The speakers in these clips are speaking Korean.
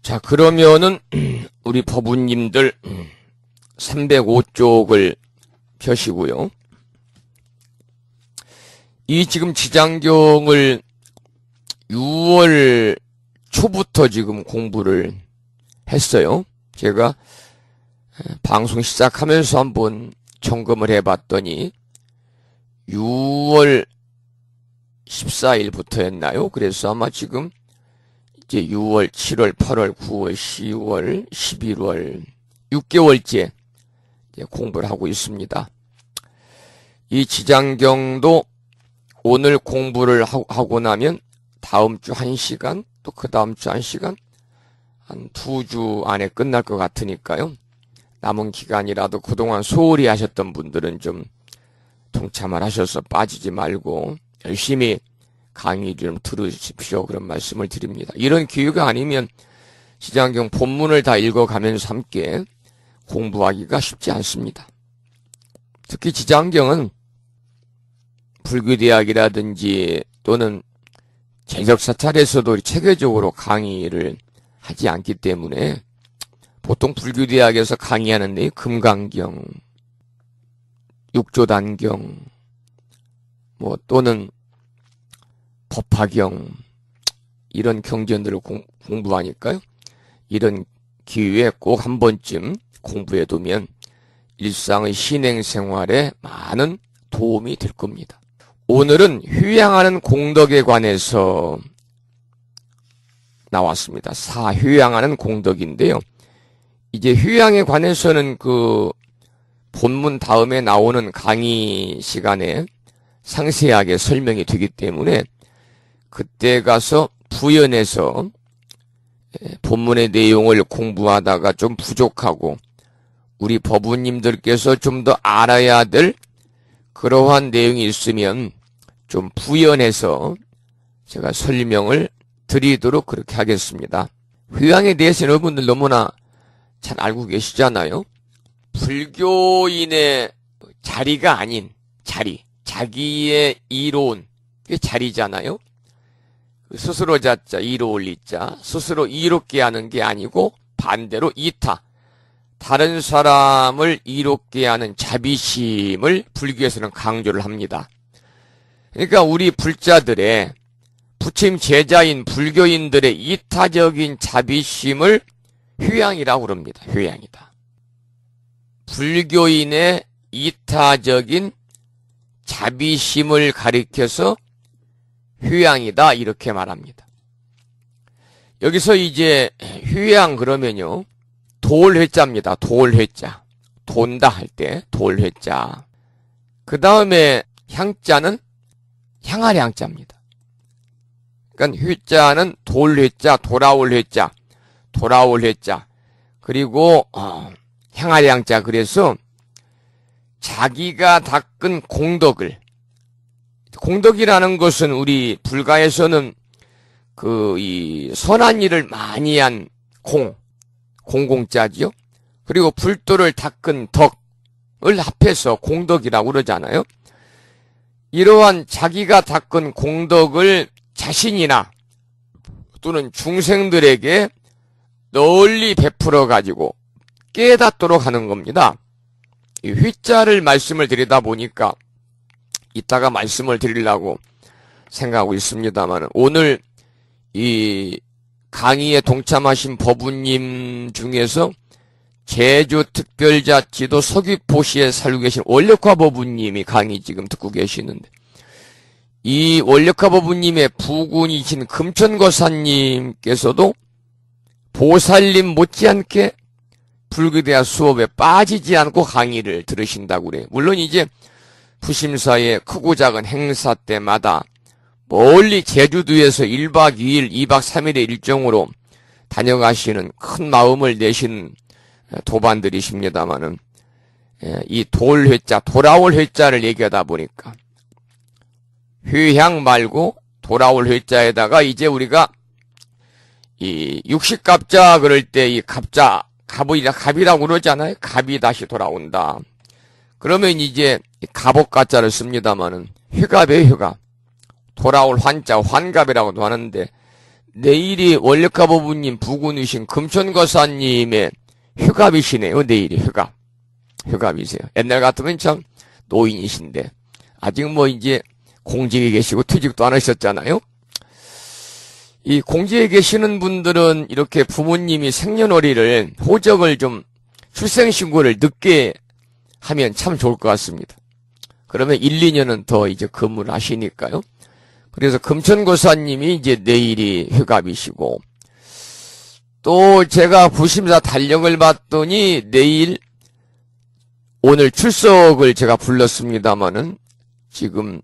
자, 그러면은 우리 법우님들 305쪽을 펴시고요. 이 지금 지장경을 6월 초부터 지금 공부를 했어요. 제가 방송 시작하면서 한번 점검을 해봤더니 6월 14일부터였나요? 그래서 아마 지금 이제 6월, 7월, 8월, 9월, 10월, 11월 6개월째 공부를 하고 있습니다. 이 지장경도 오늘 공부를 하고 나면 다음 주 1시간, 또 그 다음 주 1시간, 한 2주 안에 끝날 것 같으니까요. 남은 기간이라도 그동안 소홀히 하셨던 분들은 좀 동참을 하셔서 빠지지 말고 열심히 강의 좀 들으십시오. 그런 말씀을 드립니다. 이런 기회가 아니면 지장경 본문을 다 읽어가면서 함께 공부하기가 쉽지 않습니다. 특히 지장경은 불교대학이라든지 또는 제적사찰에서도 체계적으로 강의를 하지 않기 때문에 보통 불교대학에서 강의하는 데 금강경, 육조단경, 또는 법화경 이런 경전들을 공부하니까요. 이런 기회에 꼭 한 번쯤 공부해두면 일상의 신행생활에 많은 도움이 될 겁니다. 오늘은 휴양하는 공덕에 관해서 나왔습니다. 사휴양하는 공덕인데요. 이제 휴양에 관해서는 그 본문 다음에 나오는 강의 시간에 상세하게 설명이 되기 때문에 그때 가서 부연해서 본문의 내용을 공부하다가 좀 부족하고 우리 법우님들께서 좀 더 알아야 될 그러한 내용이 있으면 좀 부연해서 제가 설명을 드리도록 그렇게 하겠습니다. 휴양에 대해서 여러분들 너무나 잘 알고 계시잖아요. 불교인의 자리가 아닌 자리, 자기의 이로운 그게 자리잖아요. 스스로 자자, 이로울 이자, 스스로 이롭게 하는 게 아니고 반대로 이타, 다른 사람을 이롭게 하는 자비심을 불교에서는 강조를 합니다. 그러니까 우리 불자들의 부처님 제자인 불교인들의 이타적인 자비심을 휴양이라고 그럽니다. 휴양이다. 불교인의 이타적인 자비심을 가리켜서 휴양이다 이렇게 말합니다. 여기서 이제 휴양 그러면요. 돌회자입니다. 돌회자. 돈다 할 때 돌회자. 그 다음에 향자는 향할 향자입니다. 그러니까 회자는 돌회자, 돌아올 회자, 돌아올 회자. 그리고 향할 향자. 그래서 자기가 닦은 공덕을, 공덕이라는 것은 우리 불가에서는 이 선한 일을 많이 한 공공자지요. 그리고 불도를 닦은 덕을 합해서 공덕이라고 그러잖아요. 이러한 자기가 닦은 공덕을 자신이나 또는 중생들에게 널리 베풀어 가지고 깨닫도록 하는 겁니다. 이 회자를 말씀을 드리다 보니까 이따가 말씀을 드리려고 생각하고 있습니다만 오늘 이 강의에 동참하신 법우님 중에서 제주특별자치도 서귀포시에 살고 계신 원력화 법우님이 강의 지금 듣고 계시는데 이 원력화 법우님의 부군이신 금천거사님께서도 보살님 못지않게 불교대학 수업에 빠지지 않고 강의를 들으신다고 그래요. 물론 이제 부심사의 크고 작은 행사 때마다 멀리 제주도에서 1박 2일, 2박 3일의 일정으로 다녀가시는 큰 마음을 내신 도반들이십니다마는 이 돌회자, 돌아올 회자를 얘기하다 보니까 휴양 말고 돌아올 회자에다가 이제 우리가 이 육식갑자 그럴 때 이 갑자, 갑이라고 그러잖아요. 갑이 다시 돌아온다. 그러면 이제 갑옷가자를 씁니다마는 휴갑이에요, 휴갑. 돌아올 환자, 환갑이라고도 하는데 내일이 원력가보부님 부군이신 금천거사님의 휴갑이시네요. 내일이 휴갑이세요. 옛날 같으면 참 노인이신데 아직 뭐 이제 공직에 계시고 퇴직도 안 하셨잖아요. 이 공직에 계시는 분들은 이렇게 부모님이 생년월일을 호적을 좀 출생신고를 늦게 하면 참 좋을 것 같습니다. 그러면 1, 2년은 더 이제 근무를 하시니까요. 그래서 금천고사님이 이제 내일이 휴갑이시고, 또 제가 부심사 달력을 봤더니 내일, 오늘 출석을 제가 불렀습니다마는 지금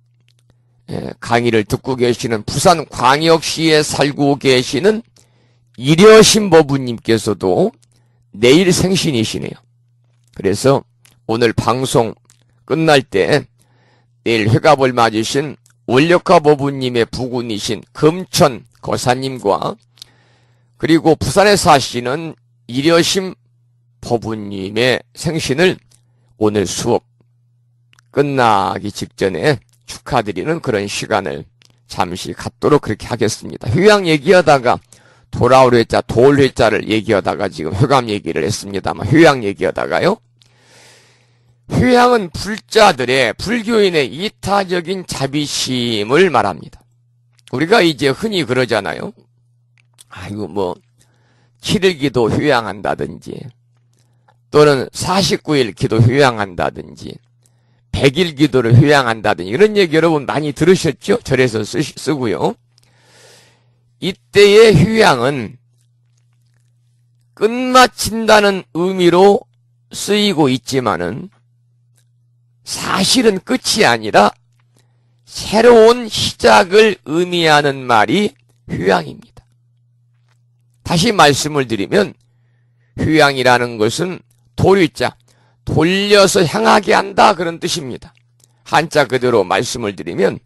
강의를 듣고 계시는 부산 광역시에 살고 계시는 이려신법부님께서도 내일 생신이시네요. 그래서 오늘 방송 끝날 때 내일 휴갑을 맞으신 원력가보부님의 부군이신 금천 거사님과 그리고 부산에 사시는 이려신 법부님의 생신을 오늘 수업 끝나기 직전에 축하드리는 그런 시간을 잠시 갖도록 그렇게 하겠습니다. 휴양 얘기하다가 돌아올 회자, 돌 회자를 얘기하다가 지금 휴감 얘기를 했습니다만 휴양 얘기하다가요. 휴양은 불자들의 불교인의 이타적인 자비심을 말합니다. 우리가 이제 흔히 그러잖아요. 아이고 뭐 7일 기도 휴양한다든지 또는 49일 기도 휴양한다든지 100일 기도를 휴양한다든지 이런 얘기 여러분 많이 들으셨죠? 절에서 쓰고요. 이때의 휴양은 끝마친다는 의미로 쓰이고 있지만은 사실은 끝이 아니라 새로운 시작을 의미하는 말이 휴양입니다. 다시 말씀을 드리면 휴양이라는 것은 도리자, 돌려서 향하게 한다 그런 뜻입니다. 한자 그대로 말씀을 드리면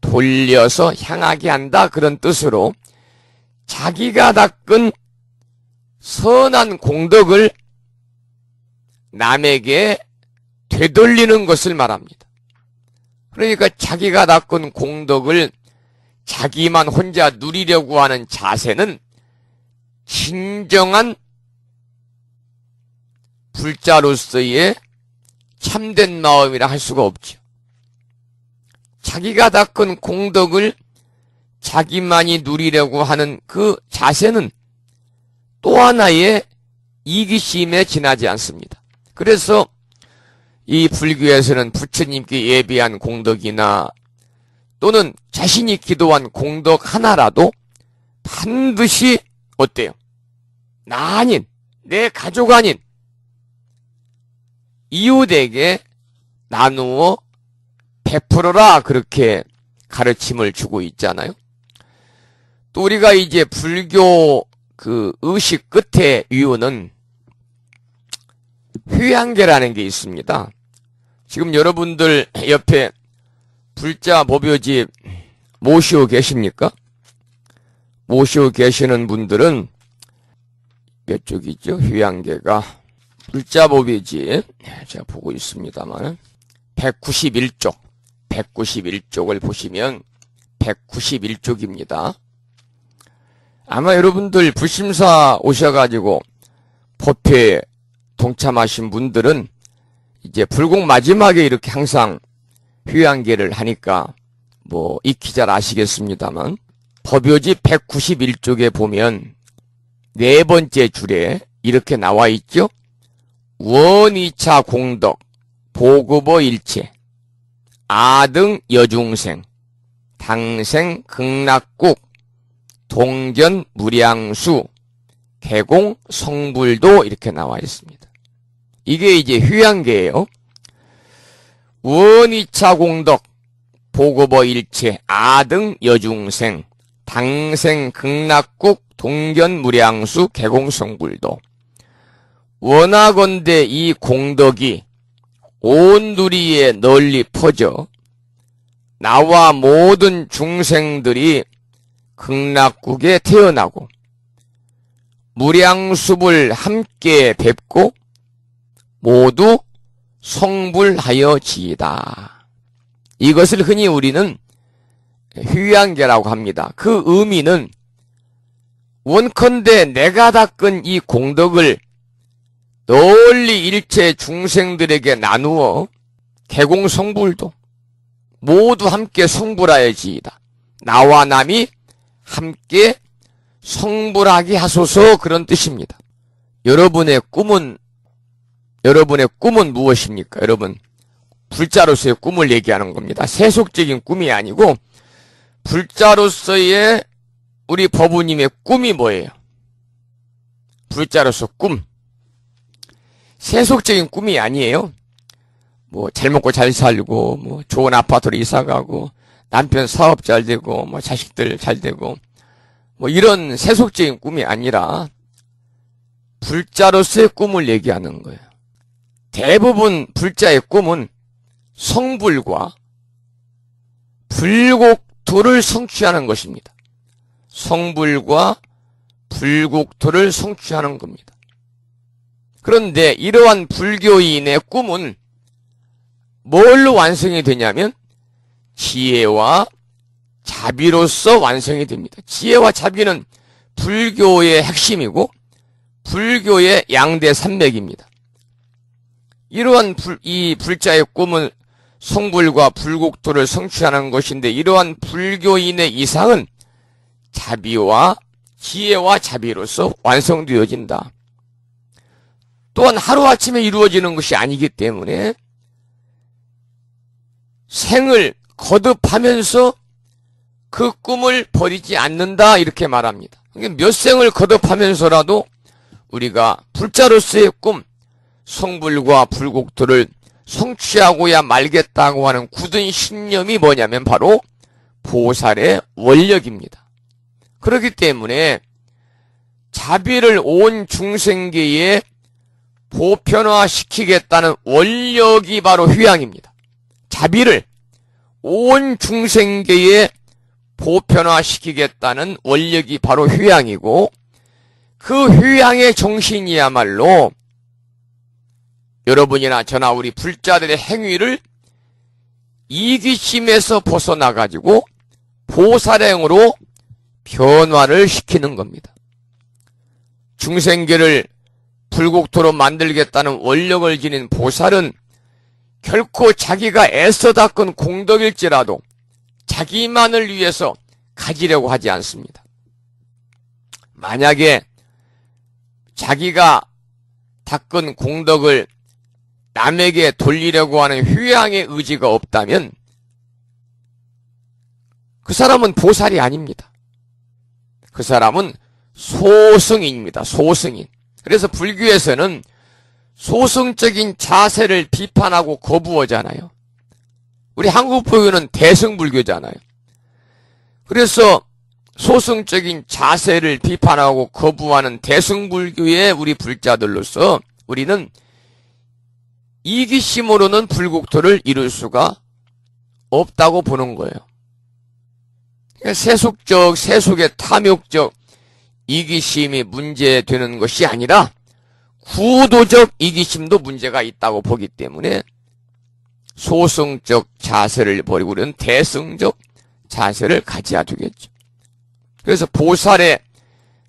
돌려서 향하게 한다 그런 뜻으로 자기가 닦은 선한 공덕을 남에게 되돌리는 것을 말합니다. 그러니까 자기가 닦은 공덕을 자기만 혼자 누리려고 하는 자세는 진정한 불자로서의 참된 마음이라 할 수가 없죠. 자기가 닦은 공덕을 자기만이 누리려고 하는 그 자세는 또 하나의 이기심에 지나지 않습니다. 그래서 이 불교에서는 부처님께 예비한 공덕이나 또는 자신이 기도한 공덕 하나라도 반드시 어때요? 나 아닌, 내 가족 아닌 이웃에게 나누어 베풀어라 그렇게 가르침을 주고 있잖아요. 또 우리가 이제 불교 그 의식 끝에 이유는 휴양계라는 게 있습니다. 지금 여러분들 옆에 불자 법요집 모시고 계십니까? 모시고 계시는 분들은 몇 쪽이죠? 휴양계가 불자 법요집 제가 보고 있습니다만 191쪽 191쪽을 보시면 191쪽입니다. 아마 여러분들 불심사 오셔가지고 법회에 동참하신 분들은 이제 불공 마지막에 이렇게 항상 휴양계를 하니까 뭐 익히 잘 아시겠습니다만 법요지 191쪽에 보면 네 번째 줄에 이렇게 나와 있죠. 원이차 공덕 보급어 일체 아등 여중생 당생 극락국 동견 무량수 개공 성불도 이렇게 나와 있습니다. 이게 이제 휴양계예요. 원이차 공덕 보급어 일체 아등 여중생 당생 극락국 동견 무량수 개공 성불도 원하건대 이 공덕이 온 누리에 널리 퍼져 나와 모든 중생들이 극락국에 태어나고 무량수불 함께 뵙고 모두 성불하여지이다. 이것을 흔히 우리는 휴양계라고 합니다. 그 의미는 원컨대 내가 닦은 이 공덕을 널리 일체 중생들에게 나누어 개공성불도 모두 함께 성불하여지이다. 나와 남이 함께 성불하게 하소서, 그런 뜻입니다. 여러분의 꿈은 무엇입니까? 여러분, 불자로서의 꿈을 얘기하는 겁니다. 세속적인 꿈이 아니고 불자로서의 우리 법우님의 꿈이 뭐예요? 불자로서 꿈. 세속적인 꿈이 아니에요. 뭐 잘 먹고 잘 살고, 뭐 좋은 아파트로 이사 가고, 남편 사업 잘 되고, 뭐 자식들 잘 되고, 뭐 이런 세속적인 꿈이 아니라 불자로서의 꿈을 얘기하는 거예요. 대부분 불자의 꿈은 성불과 불국토를 성취하는 것입니다. 성불과 불국토를 성취하는 겁니다. 그런데 이러한 불교인의 꿈은 뭘로 완성이 되냐면 지혜와 자비로서 완성이 됩니다. 지혜와 자비는 불교의 핵심이고 불교의 양대 산맥입니다. 이러한 이 불자의 꿈은 성불과 불국토를 성취하는 것인데, 이러한 불교인의 이상은 자비와 지혜와 자비로서 완성되어진다. 또한 하루아침에 이루어지는 것이 아니기 때문에 생을 거듭하면서 그 꿈을 버리지 않는다, 이렇게 말합니다. 몇 생을 거듭하면서라도 우리가 불자로서의 꿈, 성불과 불국토를 성취하고야 말겠다고 하는 굳은 신념이 뭐냐면 바로 보살의 원력입니다. 그렇기 때문에 자비를 온 중생계에 보편화시키겠다는 원력이 바로 휴양입니다. 자비를 온 중생계에 보편화시키겠다는 원력이 바로 휴양이고, 그 휴양의 정신이야말로 여러분이나 저나 우리 불자들의 행위를 이기심에서 벗어나가지고 보살행으로 변화를 시키는 겁니다. 중생계를 불국토로 만들겠다는 원력을 지닌 보살은 결코 자기가 애써 닦은 공덕일지라도 자기만을 위해서 가지려고 하지 않습니다. 만약에 자기가 닦은 공덕을 남에게 돌리려고 하는 휴양의 의지가 없다면 그 사람은 보살이 아닙니다. 그 사람은 소승인입니다. 소승인. 그래서 불교에서는 소승적인 자세를 비판하고 거부하잖아요. 우리 한국 불교는 대승불교잖아요. 그래서 소승적인 자세를 비판하고 거부하는 대승불교의 우리 불자들로서 우리는 이기심으로는 불국토를 이룰 수가 없다고 보는 거예요. 세속적, 세속의 탐욕적 이기심이 문제되는 것이 아니라 구도적 이기심도 문제가 있다고 보기 때문에 소승적 자세를 버리고 우리는 대승적 자세를 가져야 되겠죠. 그래서 보살의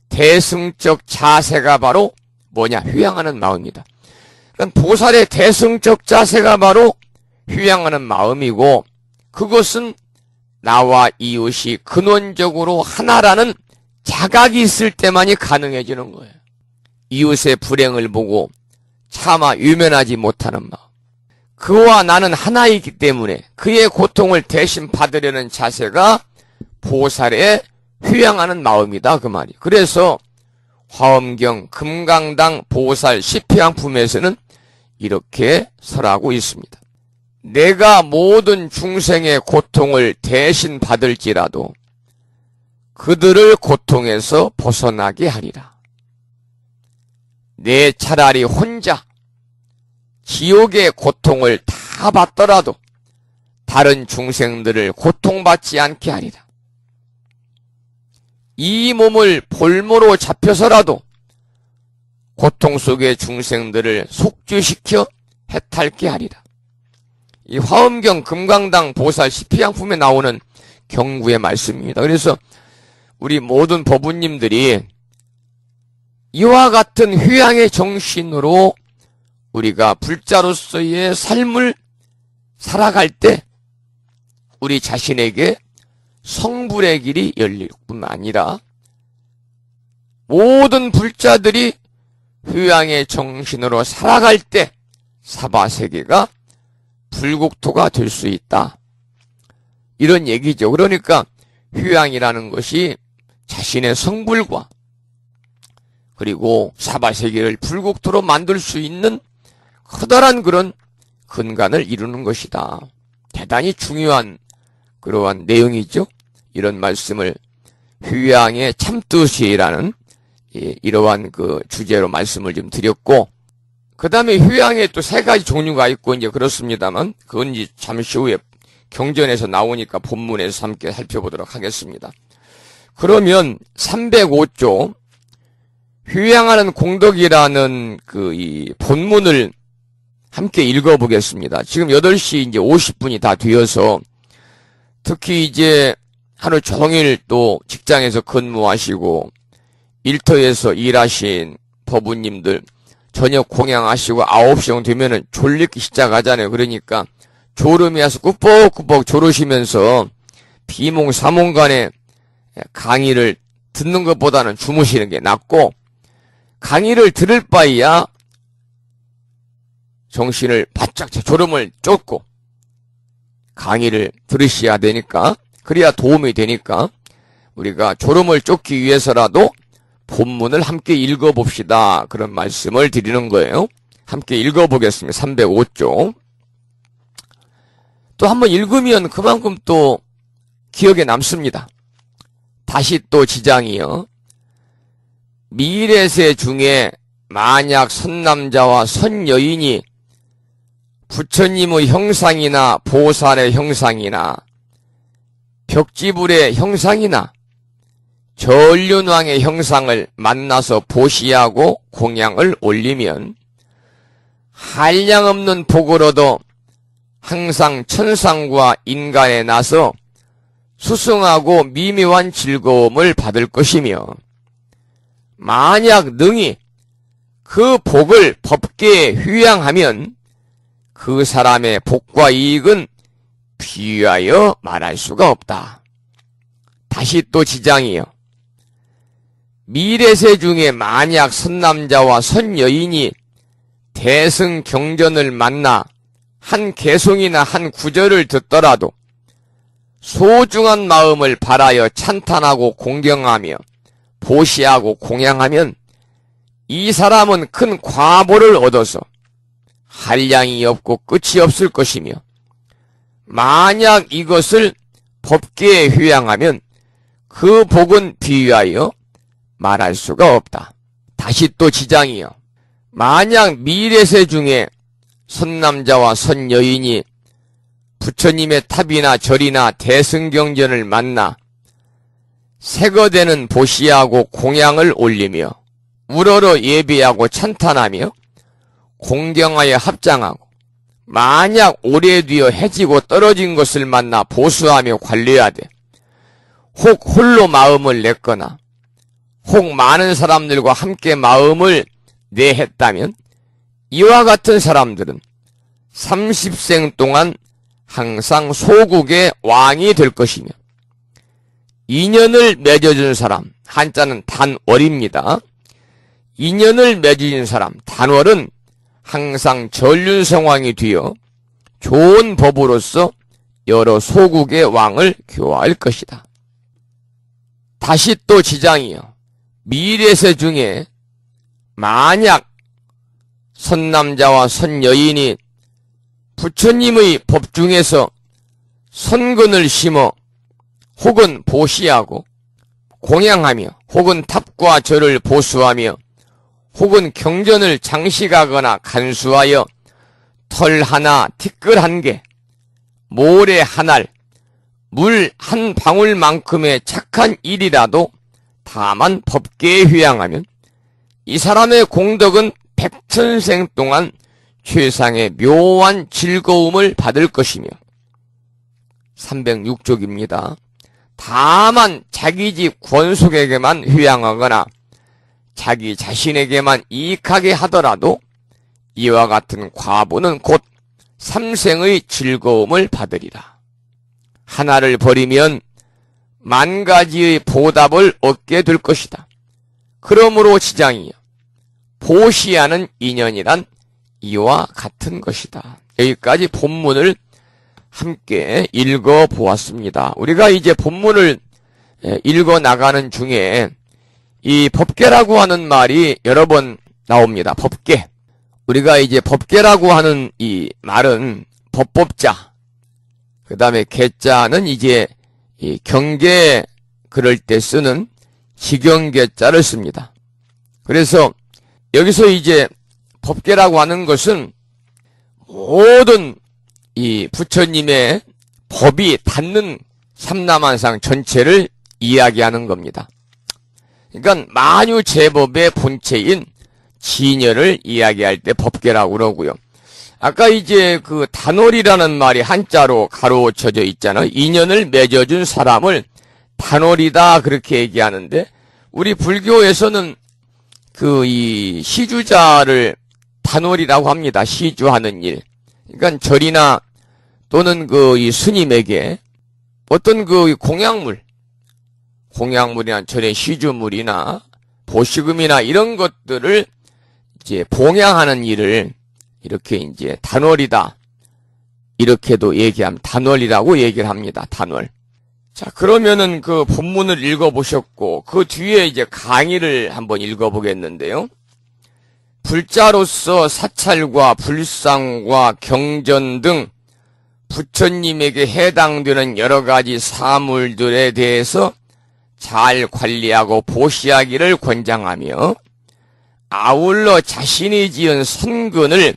대승적 자세가 바로 뭐냐? 휴양하는 마음이다. 그러니까 보살의 대승적 자세가 바로 휴양하는 마음이고, 그것은 나와 이웃이 근원적으로 하나라는 자각이 있을 때만이 가능해지는 거예요. 이웃의 불행을 보고 차마 유면하지 못하는 마음. 그와 나는 하나이기 때문에 그의 고통을 대신 받으려는 자세가 보살의 휴양하는 마음이다, 그 말이. 그래서 화엄경 금강당 보살 시피양품에서는 이렇게 설하고 있습니다. 내가 모든 중생의 고통을 대신 받을지라도 그들을 고통에서 벗어나게 하리라. 내 차라리 혼자 지옥의 고통을 다 받더라도 다른 중생들을 고통받지 않게 하리라. 이 몸을 볼모로 잡혀서라도 고통 속의 중생들을 속죄시켜 해탈케 하리라. 이 화엄경 금강당 보살 시피양품에 나오는 경구의 말씀입니다. 그래서 우리 모든 법우님들이 이와 같은 휴양의 정신으로 우리가 불자로서의 삶을 살아갈 때 우리 자신에게 성불의 길이 열릴 뿐만 아니라 모든 불자들이 휴양의 정신으로 살아갈 때 사바세계가 불국토가 될 수 있다. 이런 얘기죠. 그러니까 휴양이라는 것이 자신의 성불과 그리고 사바세계를 불국토로 만들 수 있는 커다란 그런 근간을 이루는 것이다. 대단히 중요한 그러한 내용이죠. 이런 말씀을 휴양의 참뜻이라는 이러한 그 주제로 말씀을 좀 드렸고, 그 다음에 휴양에 또 세 가지 종류가 있고 이제 그렇습니다만 그건 이제 잠시 후에 경전에서 나오니까 본문에서 함께 살펴보도록 하겠습니다. 그러면 305조 휴양하는 공덕이라는 이 본문을 함께 읽어보겠습니다. 지금 8시 이제 50분이 다 되어서 특히 이제 하루 종일 또 직장에서 근무하시고 일터에서 일하신 법우님들 저녁 공양하시고 9시 정도 되면은 졸리기 시작하잖아요. 그러니까 졸음이 와서 꾸벅꾸벅 졸으시면서 비몽사몽간에 강의를 듣는 것보다는 주무시는 게 낫고, 강의를 들을 바에야 정신을 바짝 졸음을 쫓고 강의를 들으셔야 되니까, 그래야 도움이 되니까 우리가 졸음을 쫓기 위해서라도 본문을 함께 읽어봅시다. 그런 말씀을 드리는 거예요. 함께 읽어보겠습니다. 305조. 또 한번 읽으면 그만큼 또 기억에 남습니다. 다시 또 지장이요. 미래세 중에 만약 선남자와 선여인이 부처님의 형상이나 보살의 형상이나 벽지불의 형상이나 전륜왕의 형상을 만나서 보시하고 공양을 올리면 한량없는 복을 얻어 항상 천상과 인간에 나서 수승하고 미묘한 즐거움을 받을 것이며, 만약 능히 그 복을 법계에 휴양하면 그 사람의 복과 이익은 비유하여 말할 수가 없다. 다시 또 지장이요. 미래세 중에 만약 선남자와 선여인이 대승경전을 만나 한 개송이나 한 구절을 듣더라도 소중한 마음을 발하여 찬탄하고 공경하며 보시하고 공양하면 이 사람은 큰 과보를 얻어서 한량이 없고 끝이 없을 것이며, 만약 이것을 법계에 휴양하면 그 복은 비유하여 말할 수가 없다. 다시 또 지장이요. 만약 미래세 중에 선남자와 선여인이 부처님의 탑이나 절이나 대승경전을 만나 새거되는 보시하고 공양을 올리며 우러러 예배하고 찬탄하며 공경하여 합장하고, 만약 오래 뒤어 해지고 떨어진 것을 만나 보수하며 관리하되 혹 홀로 마음을 냈거나 혹 많은 사람들과 함께 마음을 내했다면 이와 같은 사람들은 30생 동안 항상 소국의 왕이 될 것이며, 인연을 맺어준 사람, 한자는 단월입니다. 인연을 맺어준 사람, 단월은 항상 전륜성왕이 되어 좋은 법으로서 여러 소국의 왕을 교화할 것이다. 다시 또 지장이요. 미래세 중에 만약 선남자와 선여인이 부처님의 법 중에서 선근을 심어 혹은 보시하고 공양하며 혹은 탑과 절을 보수하며 혹은 경전을 장식하거나 간수하여 털 하나, 티끌 한 개, 모래 한 알, 물 한 방울만큼의 착한 일이라도 다만 법계에 휴양하면 이 사람의 공덕은 백천생 동안 최상의 묘한 즐거움을 받을 것이며, 306쪽입니다. 다만 자기 집 권속에게만 휴양하거나 자기 자신에게만 이익하게 하더라도 이와 같은 과부는 곧 삼생의 즐거움을 받으리라. 하나를 버리면 만 가지의 보답을 얻게 될 것이다. 그러므로 지장이여 보시하는 인연이란 이와 같은 것이다. 여기까지 본문을 함께 읽어보았습니다. 우리가 이제 본문을 읽어 나가는 중에 이 법계라고 하는 말이 여러 번 나옵니다. 법계. 우리가 이제 법계라고 하는 이 말은 법법자, 그 다음에 계자는 이제 이 경계 그럴 때 쓰는 지경계자를 씁니다. 그래서 여기서 이제 법계라고 하는 것은 모든 이 부처님의 법이 닿는 삼라만상 전체를 이야기하는 겁니다. 그러니까 만유제법의 본체인 진여를 이야기할 때 법계라고 그러고요. 아까 이제 그 단월이라는 말이 한자로 가로쳐져 있잖아요. 인연을 맺어준 사람을 단월이다 그렇게 얘기하는데 우리 불교에서는 그 이 시주자를 단월이라고 합니다. 시주하는 일. 그러니까 절이나 또는 그 이 스님에게 어떤 그 공약물이나 절의 시주물이나 보시금이나 이런 것들을 이제 봉양하는 일을 이렇게 이제 단월이다. 이렇게도 얘기하면 단월이라고 얘기를 합니다. 단월. 자, 그러면은 그 본문을 읽어보셨고, 그 뒤에 이제 강의를 한번 읽어보겠는데요. 불자로서 사찰과 불상과 경전 등 부처님에게 해당되는 여러 가지 사물들에 대해서 잘 관리하고 보시하기를 권장하며, 아울러 자신이 지은 선근을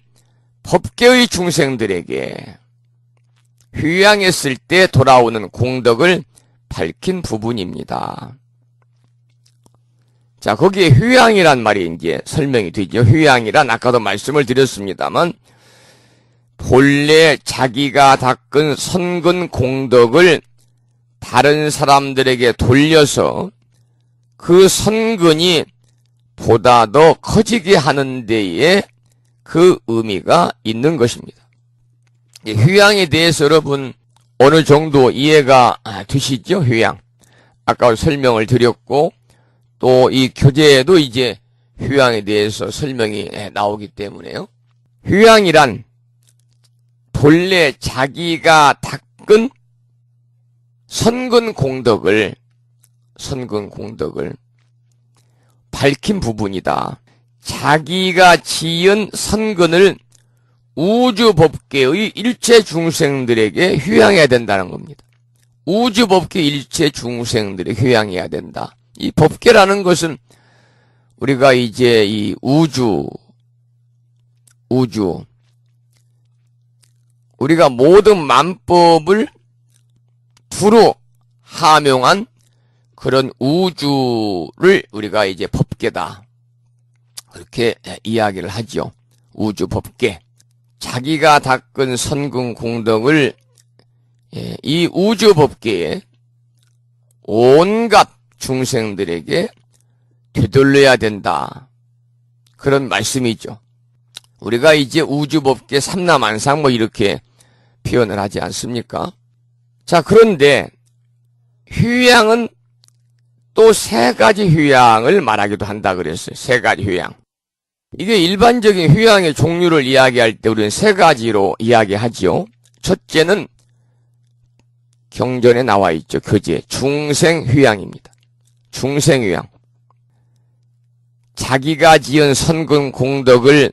법계의 중생들에게 휴양했을 때 돌아오는 공덕을 밝힌 부분입니다. 자, 거기에 휴양이란 말이 이제 설명이 되죠. 휴양이란 아까도 말씀을 드렸습니다만, 본래 자기가 닦은 선근 공덕을 다른 사람들에게 돌려서 그 선근이 보다 더 커지게 하는 데에 그 의미가 있는 것입니다. 휴양에 대해서 여러분 어느 정도 이해가 되시죠? 휴양. 아까 설명을 드렸고 또 이 교재에도 이제 휴양에 대해서 설명이 나오기 때문에요. 휴양이란 본래 자기가 닦은 선근 공덕을 밝힌 부분이다. 자기가 지은 선근을 우주법계의 일체 중생들에게 휴양해야 된다는 겁니다. 우주법계 일체 중생들에게 휴양해야 된다. 이 법계라는 것은 우리가 이제 이 우주 우리가 모든 만법을 두루 하명한 그런 우주를 우리가 이제 법계다. 그렇게 이야기를 하죠. 우주법계. 자기가 닦은 선근 공덕을 이 우주법계에 온갖 중생들에게 되돌려야 된다. 그런 말씀이죠. 우리가 이제 우주법계 삼라만상 뭐 이렇게 표현을 하지 않습니까? 자, 그런데 휴양은 또 세 가지 휴양을 말하기도 한다 그랬어요. 세 가지 휴양. 이게 일반적인 휴양의 종류를 이야기할 때 우리는 세 가지로 이야기하지요. 첫째는 경전에 나와 있죠. 교재. 중생휴양입니다. 중생휴양. 자기가 지은 선근 공덕을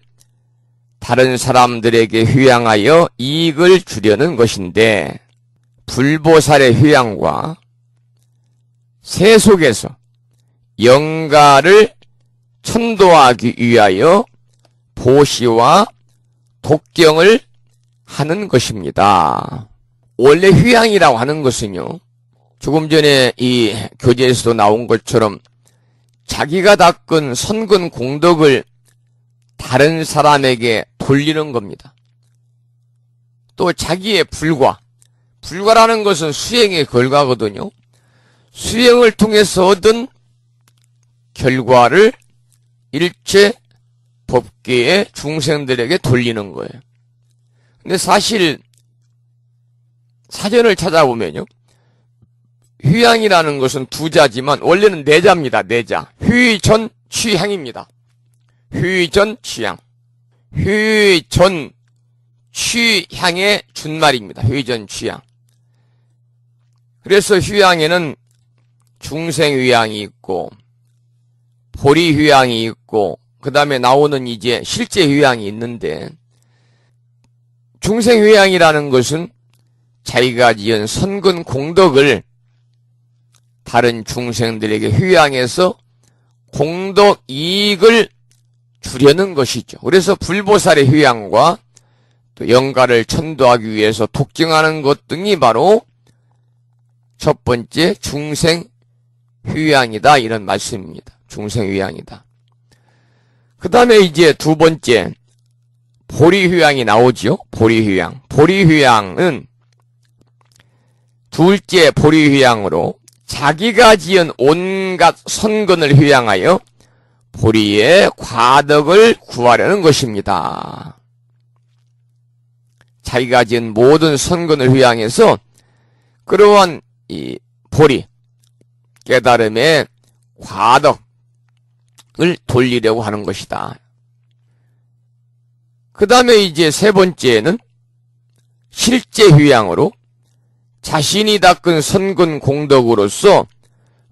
다른 사람들에게 휴양하여 이익을 주려는 것인데, 불보살의 휴양과 세속에서 영가를 천도하기 위하여 보시와 독경을 하는 것입니다. 원래 휴양이라고 하는 것은요, 조금 전에 이 교재에서도 나온 것처럼 자기가 닦은 선근 공덕을 다른 사람에게 돌리는 겁니다. 또 자기의 불과라는 것은 수행의 결과거든요. 수행을 통해서 얻은 결과를 일체 법계의 중생들에게 돌리는 거예요. 근데 사실 사전을 찾아보면요, 휴양이라는 것은 두 자지만 원래는 네 자입니다. 네 자. 휴전 취향입니다. 휴전 취향. 휴전 취향의 준말입니다. 휴전 취향. 그래서 휴양에는 중생휴양이 있고 보리휴양이 있고 그 다음에 나오는 이제 실제휴양이 있는데, 중생휴양이라는 것은 자기가 지은 선근 공덕을 다른 중생들에게 휴양해서 공덕 이익을 주려는 것이죠. 그래서 불보살의 휴양과 또 영가를 천도하기 위해서 독증하는 것 등이 바로 첫 번째 중생휴양이다, 이런 말씀입니다. 중생휴양이다. 그 다음에 이제 두 번째 보리휴양이 나오죠. 보리휴양. 보리휴양은 둘째 보리휴양으로 자기가 지은 온갖 선근을 휴양하여 보리의 과덕을 구하려는 것입니다. 자기가 지은 모든 선근을 휴양해서 그러한 이 보리, 깨달음의 과덕을 돌리려고 하는 것이다. 그 다음에 이제 세 번째는 실제 휴양으로 자신이 닦은 선근 공덕으로서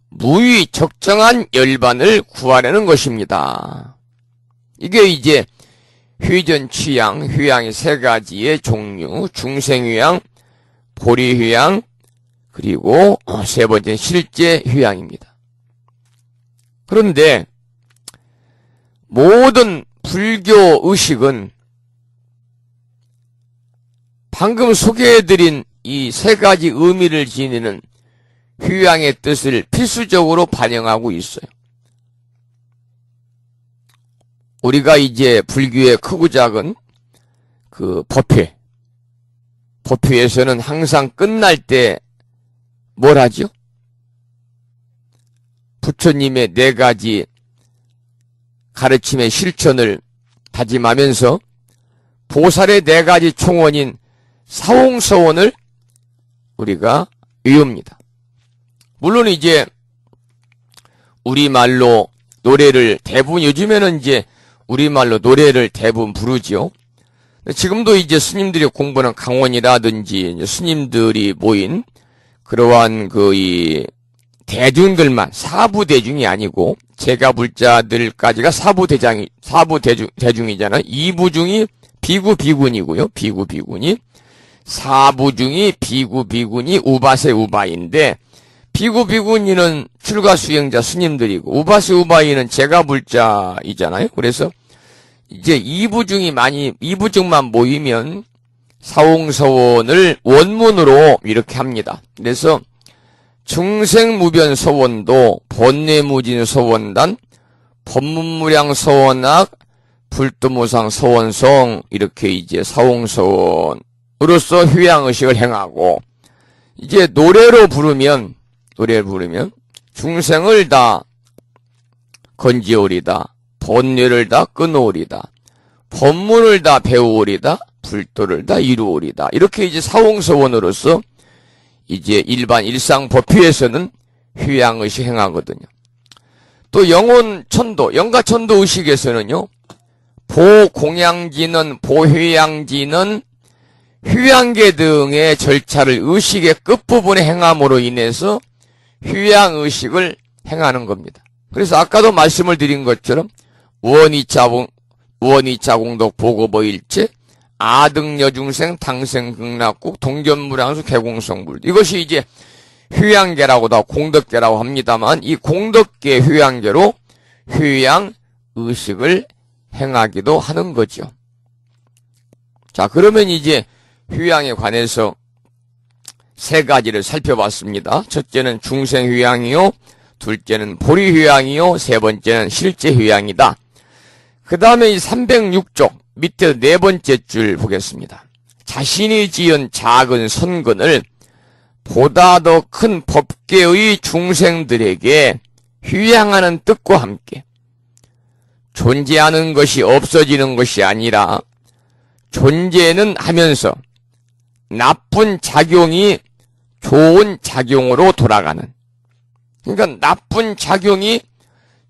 무의 적정한 열반을 구하려는 것입니다. 이게 이제 휴전 취향, 휴양의 세 가지의 종류, 중생휴양, 보리휴양, 그리고 세 번째 실제 휴양입니다. 그런데 모든 불교 의식은 방금 소개해드린 이 세 가지 의미를 지니는 휴양의 뜻을 필수적으로 반영하고 있어요. 우리가 이제 불교의 크고 작은 그 법회에서는 항상 끝날 때 뭘 하죠? 부처님의 네 가지 가르침의 실천을 다짐하면서 보살의 네 가지 총원인 사홍서원을 우리가 외웁니다. 물론 이제 우리말로 노래를 대부분, 요즘에는 이제 우리말로 노래를 대부분 부르죠. 지금도 이제 스님들이 공부하는 강원이라든지 이제 스님들이 모인 그러한 이 대중들만, 사부대중이 아니고 제가불자들까지가 사부대중이잖아요. 이부중이 비구비군이고요. 비구비군이. 사부중이 비구비군이 우바세 우바인데, 비구비군이는 출가수행자 스님들이고 우바세 우바이는 제가불자이잖아요. 그래서 이제 이부중만 모이면 사홍서원을 원문으로 이렇게 합니다. 그래서 중생무변서원도 번뇌무진서원단 법문무량서원악 불도무상서원성, 이렇게 이제 사홍서원으로서 휴양의식을 행하고, 이제 노래를 부르면 중생을 다 건지오리다, 번뇌를 다 끊어오리다, 법문을 다 배우오리다, 불도를 다 이루오리다. 이렇게 이제 사홍서원으로서 이제 일반 일상 법회에서는 휴양의식 행하거든요. 또 영혼천도, 영가천도 의식에서는요, 보공양지는, 보휴양지는 휴양계 등의 절차를 의식의 끝부분에 행함으로 인해서 휴양의식을 행하는 겁니다. 그래서 아까도 말씀을 드린 것처럼 우원이차 공덕 보고보일체 아등여중생 당생극락국 동견무량수 개공성불, 이것이 이제 휴양계라고도 공덕계라고 합니다만, 이 공덕계 휴양계로 휴양의식을 행하기도 하는 거죠. 자, 그러면 이제 휴양에 관해서 세 가지를 살펴봤습니다. 첫째는 중생휴양이요, 둘째는 보리휴양이요, 세 번째는 실제휴양이다. 그 다음에 이 306쪽 밑에 네 번째 줄 보겠습니다. 자신이 지은 작은 선근을 보다 더 큰 법계의 중생들에게 휴양하는 뜻과 함께 존재하는 것이 없어지는 것이 아니라 존재는 하면서 나쁜 작용이 좋은 작용으로 돌아가는, 그러니까 나쁜 작용이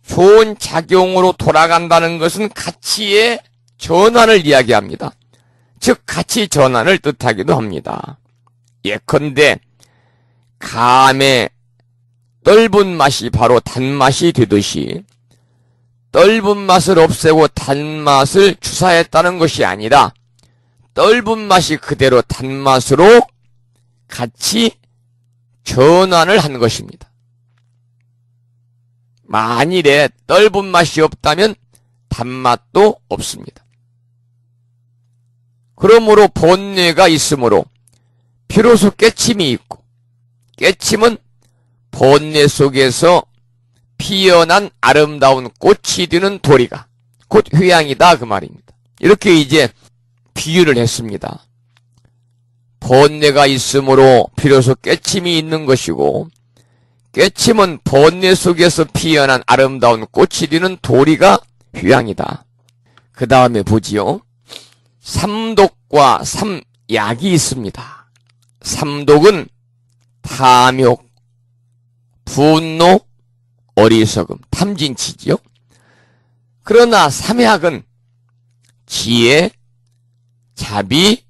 좋은 작용으로 돌아간다는 것은 가치의 전환을 이야기합니다. 즉 가치 전환을 뜻하기도 합니다. 예컨대 감의 떫은 맛이 바로 단맛이 되듯이 떫은 맛을 없애고 단맛을 주사했다는 것이 아니라 떫은 맛이 그대로 단맛으로 같이 전환을 한 것입니다. 만일에 떫은 맛이 없다면 단맛도 없습니다. 그러므로 번뇌가 있으므로 비로소 깨침이 있고, 깨침은 번뇌 속에서 피어난 아름다운 꽃이 되는 도리가 곧 휴양이다 그 말입니다. 이렇게 이제 비유를 했습니다. 번뇌가 있으므로 비로소 깨침이 있는 것이고, 깨침은 번뇌 속에서 피어난 아름다운 꽃이 되는 도리가 휴양이다. 그 다음에 보지요. 삼독과 삼약이 있습니다. 삼독은 탐욕, 분노, 어리석음, 탐진치지요. 그러나 삼약은 지혜, 자비,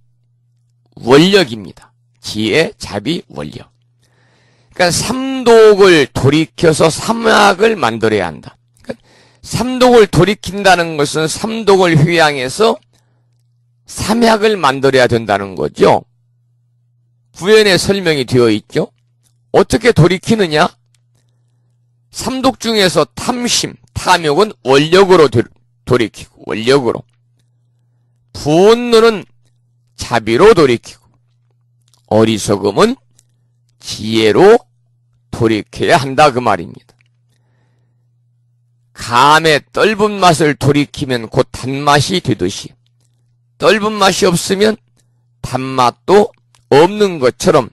원력입니다. 지혜, 자비, 원력. 그러니까 삼독을 돌이켜서 삼약을 만들어야 한다. 그러니까 삼독을 돌이킨다는 것은 삼독을 휴양해서 삼약을 만들어야 된다는 거죠. 부연에 설명이 되어 있죠. 어떻게 돌이키느냐? 삼독 중에서 탐심, 탐욕은 원력으로 돌이키고, 원력으로. 분노는 자비로 돌이키고, 어리석음은 지혜로 돌이켜야 한다 그 말입니다. 감의 떫은 맛을 돌이키면 곧 단맛이 되듯이 떫은 맛이 없으면 단맛도 없는 것처럼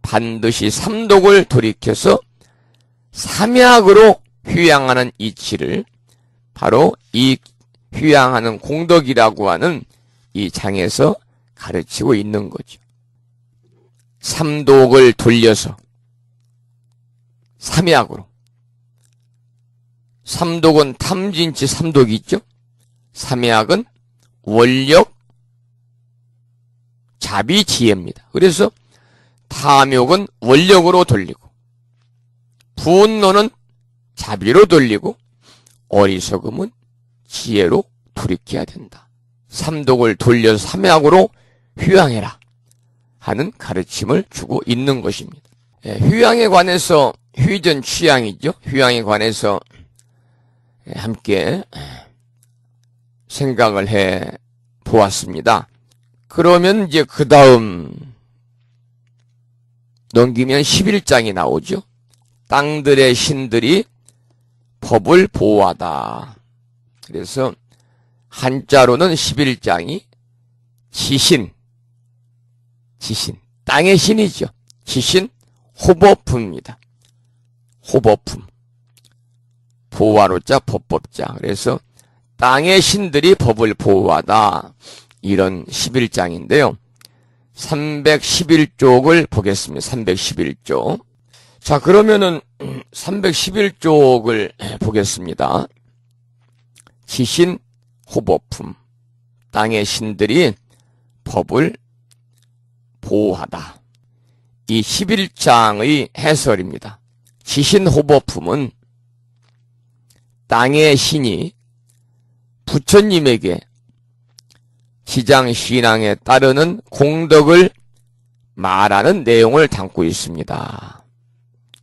반드시 삼독을 돌이켜서 삼약으로 휴양하는 이치를 바로 이 휴양하는 공덕이라고 하는 이 장에서 가르치고 있는 거죠. 삼독을 돌려서 삼약으로. 삼독은 탐진치 삼독이 있죠. 삼약은 원력, 자비, 지혜입니다. 그래서 탐욕은 원력으로 돌리고, 분노는 자비로 돌리고, 어리석음은 지혜로 돌이켜야 된다. 삼독을 돌려서 삼약으로 휴양해라 하는 가르침을 주고 있는 것입니다. 휴양에 관해서 휴전 취향이죠. 휴양에 관해서 함께 생각을 해 보았습니다. 그러면 이제 그 다음 넘기면 11장이 나오죠. 땅들의 신들이 법을 보호하다. 그래서 한자로는 11장이 지신, 땅의 신이죠. 지신 호법품입니다. 호법품. 보호하로자 법법자. 그래서 땅의 신들이 법을 보호하다. 이런 11장인데요. 311쪽을 보겠습니다. 311쪽. 자, 그러면은 311쪽을 보겠습니다. 지신 호법품. 땅의 신들이 법을 보호하다. 이 11장의 해설입니다. 지신 호법품은 땅의 신이 부처님에게 지장신앙에 따르는 공덕을 말하는 내용을 담고 있습니다.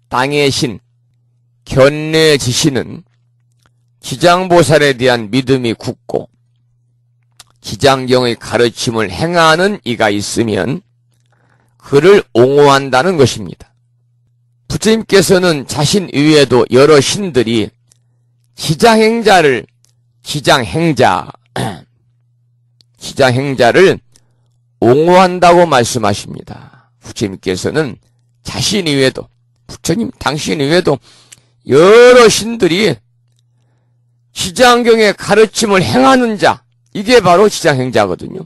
땅의 신, 견례지신은 지장보살에 대한 믿음이 굳고 지장경의 가르침을 행하는 이가 있으면 그를 옹호한다는 것입니다. 부처님께서는 자신 이외에도 여러 신들이 지장행자를 옹호한다고 말씀하십니다. 부처님께서는 자신 이외에도, 부처님 당신 이외에도 여러 신들이 시장경의 가르침을 행하는 자, 이게 바로 시장행자거든요.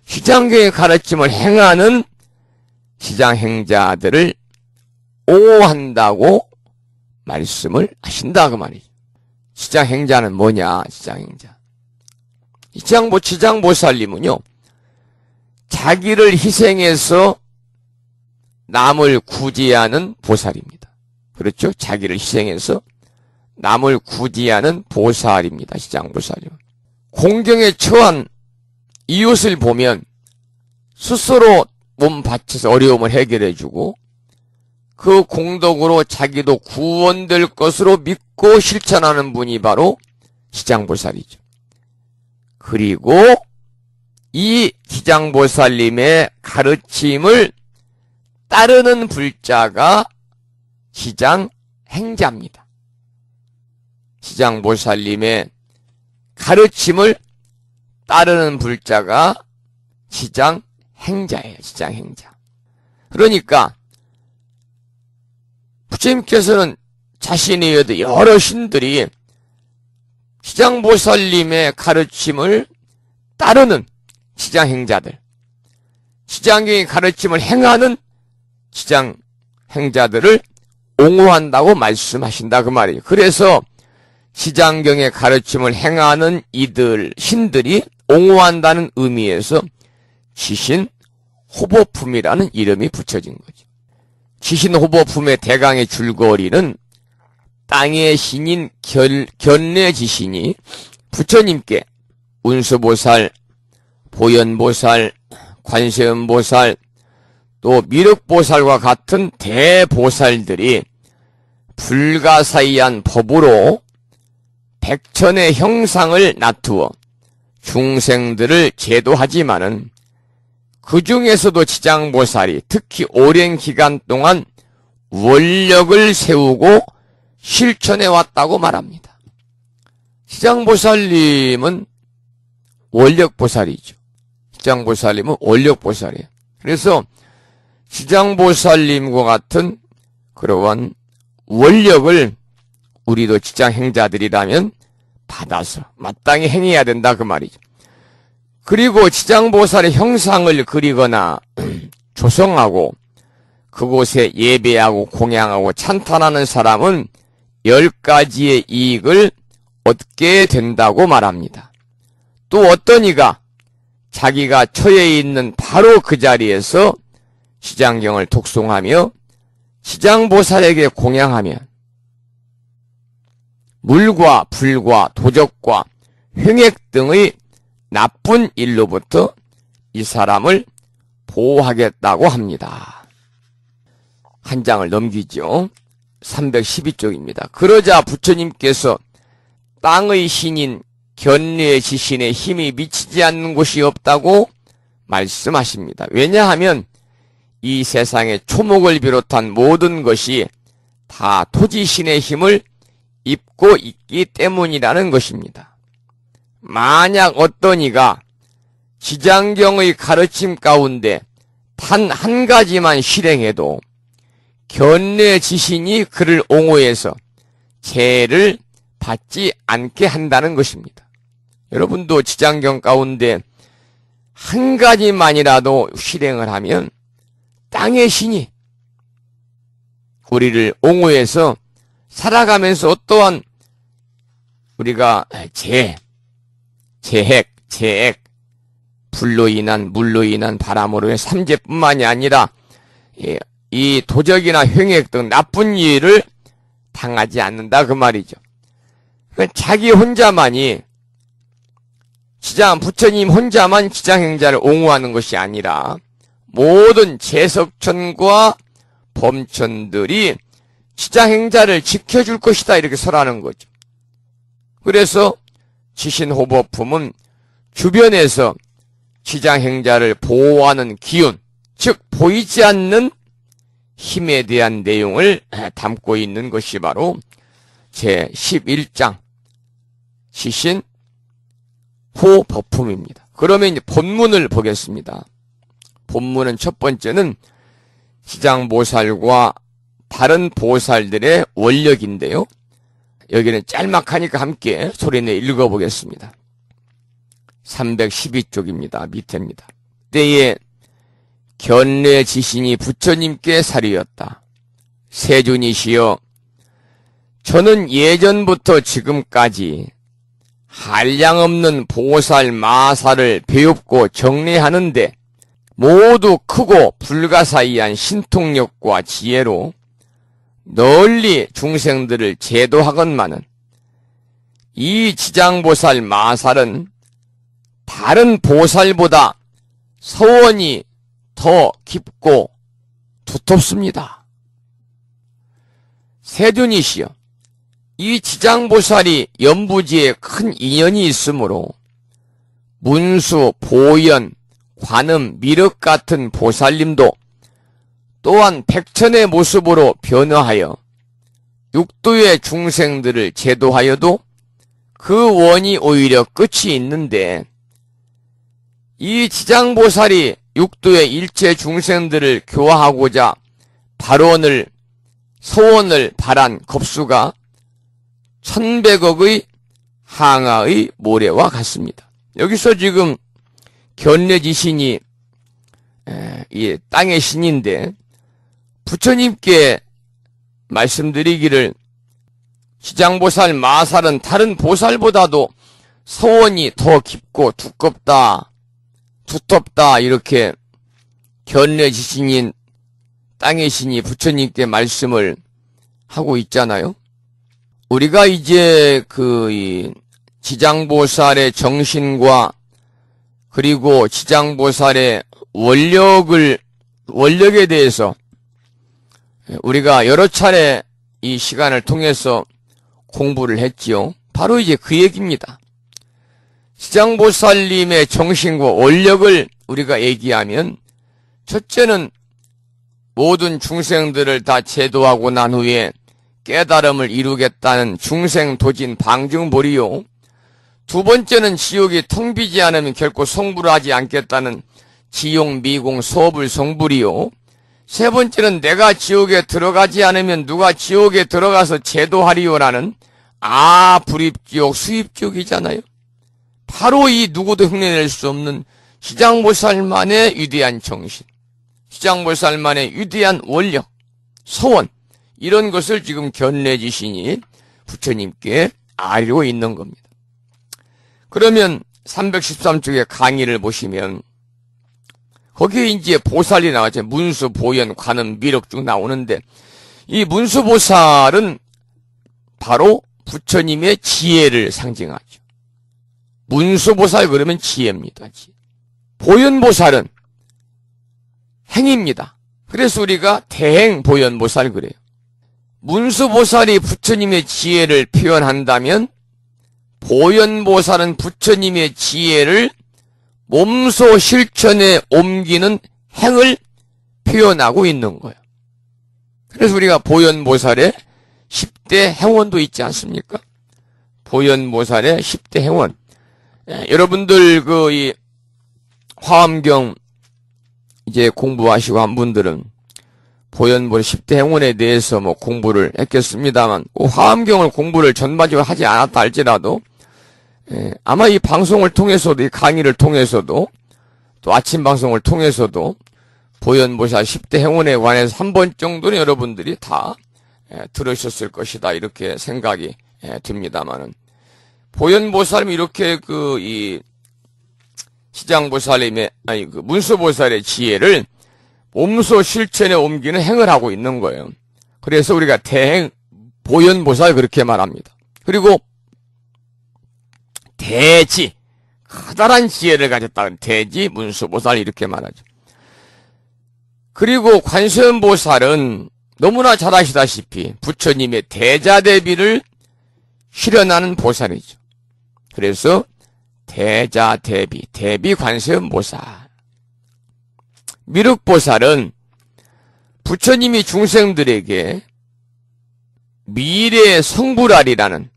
시장경의 가르침을 행하는 시장행자들을 옹호한다고 말씀을 하신다 그 말이죠. 시장행자는 뭐냐? 시장행자. 시장보살님은요, 자기를 희생해서 남을 구제하는 보살입니다. 그렇죠? 자기를 희생해서 남을 구제하는 보살입니다. 시장보살님. 공경에 처한 이웃을 보면 스스로 몸 바쳐서 어려움을 해결해주고 그 공덕으로 자기도 구원될 것으로 믿고 실천하는 분이 바로 시장보살이죠. 그리고 이 시장보살님의 가르침을 따르는 불자가 시장행자입니다. 시장보살님의 가르침을 따르는 불자가 시장행자예요. 시장행자. 그러니까 부처님께서는 자신의 여러 신들이 시장보살님의 가르침을 따르는 시장행자들, 시장경의 가르침을 행하는 시장행자들을 옹호한다고 말씀하신다 그 말이에요. 그래서 시장경의 가르침을 행하는 이들 신들이 옹호한다는 의미에서 지신호보품이라는 이름이 붙여진 거죠. 지신호보품의 대강의 줄거리는 땅의 신인 견례지신이 부처님께 운수보살, 보현보살, 관세음보살, 또 미륵보살과 같은 대보살들이 불가사의한 법으로 백천의 형상을 나투어 중생들을 제도하지만은 그 중에서도 지장보살이 특히 오랜 기간 동안 원력을 세우고 실천해 왔다고 말합니다. 시장보살님은 원력보살이죠. 시장보살님은 원력보살이에요. 그래서 시장보살님과 같은 그러한 원력을 우리도 지장행자들이라면 받아서 마땅히 행해야 된다 그 말이죠. 그리고 지장보살의 형상을 그리거나 조성하고 그곳에 예배하고 공양하고 찬탄하는 사람은 10가지의 이익을 얻게 된다고 말합니다. 또 어떤 이가 자기가 처해 있는 바로 그 자리에서 시장경을 독송하며 시장보살에게 공양하면 물과 불과 도적과 횡액 등의 나쁜 일로부터 이 사람을 보호하겠다고 합니다. 한 장을 넘기죠. 312쪽입니다. 그러자 부처님께서 땅의 신인 견례 지신의 힘이 미치지 않는 곳이 없다고 말씀하십니다. 왜냐하면 이 세상의 초목을 비롯한 모든 것이 다 토지신의 힘을 입고 있기 때문이라는 것입니다. 만약 어떤 이가 지장경의 가르침 가운데 단 한 가지만 실행해도 견례 지신이 그를 옹호해서 죄를 받지 않게 한다는 것입니다. 여러분도 지장경 가운데 한 가지만이라도 실행을 하면 땅의 신이 우리를 옹호해서 살아가면서 어떠한 우리가 재액, 불로 인한, 물로 인한 바람으로 인한 삼재뿐만이 아니라 이 도적이나 횡액 등 나쁜 일을 당하지 않는다 그 말이죠. 자기 혼자만이 부처님 혼자만 지장행자를 옹호하는 것이 아니라 모든 재석천과 범천들이 지장행자를 지켜줄 것이다 이렇게 설하는 거죠. 그래서 지신호법품은 주변에서 지장행자를 보호하는 기운, 즉 보이지 않는 힘에 대한 내용을 담고 있는 것이 바로 제11장 지신호법품입니다. 그러면 이제 본문을 보겠습니다. 본문은 첫 번째는 지장보살과 다른 보살들의 원력인데요. 여기는 짤막하니까 함께 소리내 읽어보겠습니다. 312쪽입니다. 밑에입니다. 때에 견례 지신이 부처님께 사리었다. 세존이시여, 저는 예전부터 지금까지 한량없는 보살 마사를 배웁고 정례하는데 모두 크고 불가사의한 신통력과 지혜로 널리 중생들을 제도하건만은 이 지장보살 마살은 다른 보살보다 서원이 더 깊고 두텁습니다. 세존이시여, 이 지장보살이 연부지에 큰 인연이 있으므로 문수, 보현, 관음, 미륵 같은 보살님도 또한 백천의 모습으로 변화하여 육도의 중생들을 제도하여도 그 원이 오히려 끝이 있는데, 이 지장보살이 육도의 일체 중생들을 교화하고자 서원을 발한 겁수가 1100억의 항아의 모래와 같습니다. 여기서 지금 견례지신이 이 땅의 신인데 부처님께 말씀드리기를 지장보살 마살은 다른 보살보다도 서원이 더 깊고 두텁다 이렇게 견례지신인 땅의 신이 부처님께 말씀을 하고 있잖아요. 우리가 이제 이 지장보살의 정신과 그리고 지장보살의 원력에 대해서 우리가 여러 차례 이 시간을 통해서 공부를 했지요. 바로 이제 그 얘기입니다. 지장보살님의 정신과 원력을 우리가 얘기하면, 첫째는 모든 중생들을 다 제도하고 난 후에 깨달음을 이루겠다는 중생도진 방증보리요. 두 번째는 지옥이 텅 비지 않으면 결코 성불을 하지 않겠다는 지용, 미공, 소불, 성불이요. 세 번째는 내가 지옥에 들어가지 않으면 누가 지옥에 들어가서 제도하리요라는 불입지옥, 수입지옥이잖아요. 바로 이 누구도 흉내낼 수 없는 지장보살만의 위대한 정신, 지장보살만의 위대한 원력, 서원, 이런 것을 지금 견례지신이 부처님께 알고 있는 겁니다. 그러면 313쪽의 강의를 보시면 거기에 이제 보살이 나왔죠. 문수, 보현, 관음, 미륵 쭉 나오는데, 이 문수보살은 바로 부처님의 지혜를 상징하죠. 문수보살 그러면 지혜입니다. 보현보살은 행입니다. 그래서 우리가 대행보현보살 그래요. 문수보살이 부처님의 지혜를 표현한다면 보현보살은 부처님의 지혜를 몸소 실천에 옮기는 행을 표현하고 있는 거예요. 그래서 우리가 보현보살의 10대 행원도 있지 않습니까? 보현보살의 10대 행원. 여러분들 이 화엄경 이제 공부하시고 한 분들은 보현보살 10대 행원에 대해서 공부를 했겠습니다만, 화엄경을 공부를 전반적으로 하지 않았다 할지라도 아마 이 방송을 통해서도, 이 강의를 통해서도, 또 아침 방송을 통해서도 보현보살 10대 행원에 관해서 한 번 정도는 여러분들이 다 들으셨을 것이다, 이렇게 생각이 듭니다만은, 보현보살이 이렇게 이 지장보살님의, 문수보살의 지혜를 몸소 실천에 옮기는 행을 하고 있는 거예요. 그래서 우리가 대행, 보현보살 그렇게 말합니다. 그리고 대지, 커다란 지혜를 가졌다는 대지, 문수보살 이렇게 말하죠. 그리고 관세음보살은 너무나 잘 아시다시피 부처님의 대자대비를 실현하는 보살이죠. 그래서 대자대비, 대비관세음보살. 미륵보살은 부처님이 중생들에게 미래의 성불하리라는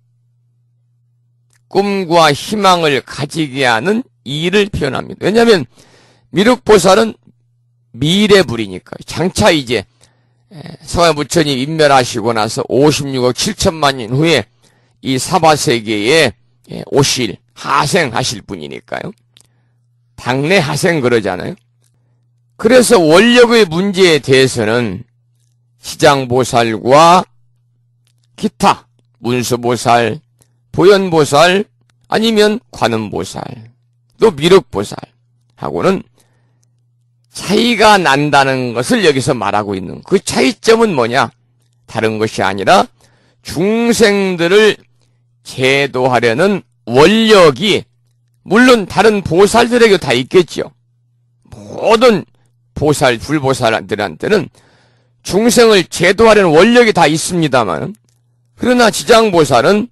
꿈과 희망을 가지게 하는 일을 표현합니다. 왜냐하면 미륵보살은 미래불이니까. 장차 이제 서가 부처님 인멸하시고 나서 56억 7천만 년 후에 이 사바세계에 오실, 하생하실 분이니까요. 당내 하생 그러잖아요. 그래서 원력의 문제에 대해서는 시장보살과 기타, 문수보살, 보현보살, 아니면 관음보살, 또 미륵보살하고는 차이가 난다는 것을 여기서 말하고 있는 그 차이점은 뭐냐? 다른 것이 아니라 중생들을 제도하려는 원력이 물론 다른 보살들에게 다 있겠지요. 모든 보살, 불보살들한테는 중생을 제도하려는 원력이 다 있습니다만, 그러나 지장보살은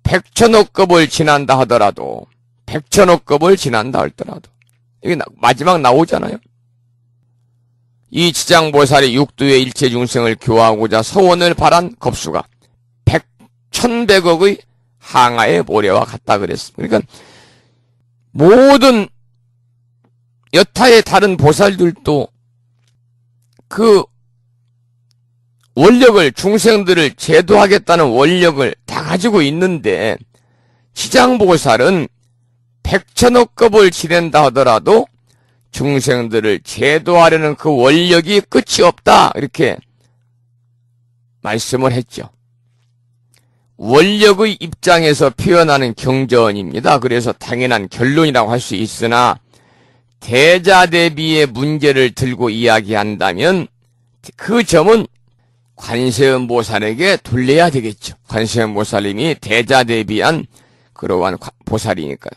백천억급을 지난다 하더라도, 백천억급을 지난다 할더라도, 이게 마지막 나오잖아요. 이 지장보살이 육두의 일체 중생을 교화하고자 서원을 발한 겁수가 천백억의 항아의 모래와 같다 그랬습니다. 그러니까 모든 여타의 다른 보살들도 그 원력을, 중생들을 제도하겠다는 원력을 다 가지고 있는데, 지장보살은 백천억급을 지낸다 하더라도 중생들을 제도하려는 그 원력이 끝이 없다, 이렇게 말씀을 했죠. 원력의 입장에서 표현하는 경전입니다. 그래서 당연한 결론이라고 할 수 있으나 대자대비의 문제를 들고 이야기한다면 그 점은 관세음보살에게 돌려야 되겠죠. 관세음보살님이 대자대비한 그러한 보살이니까.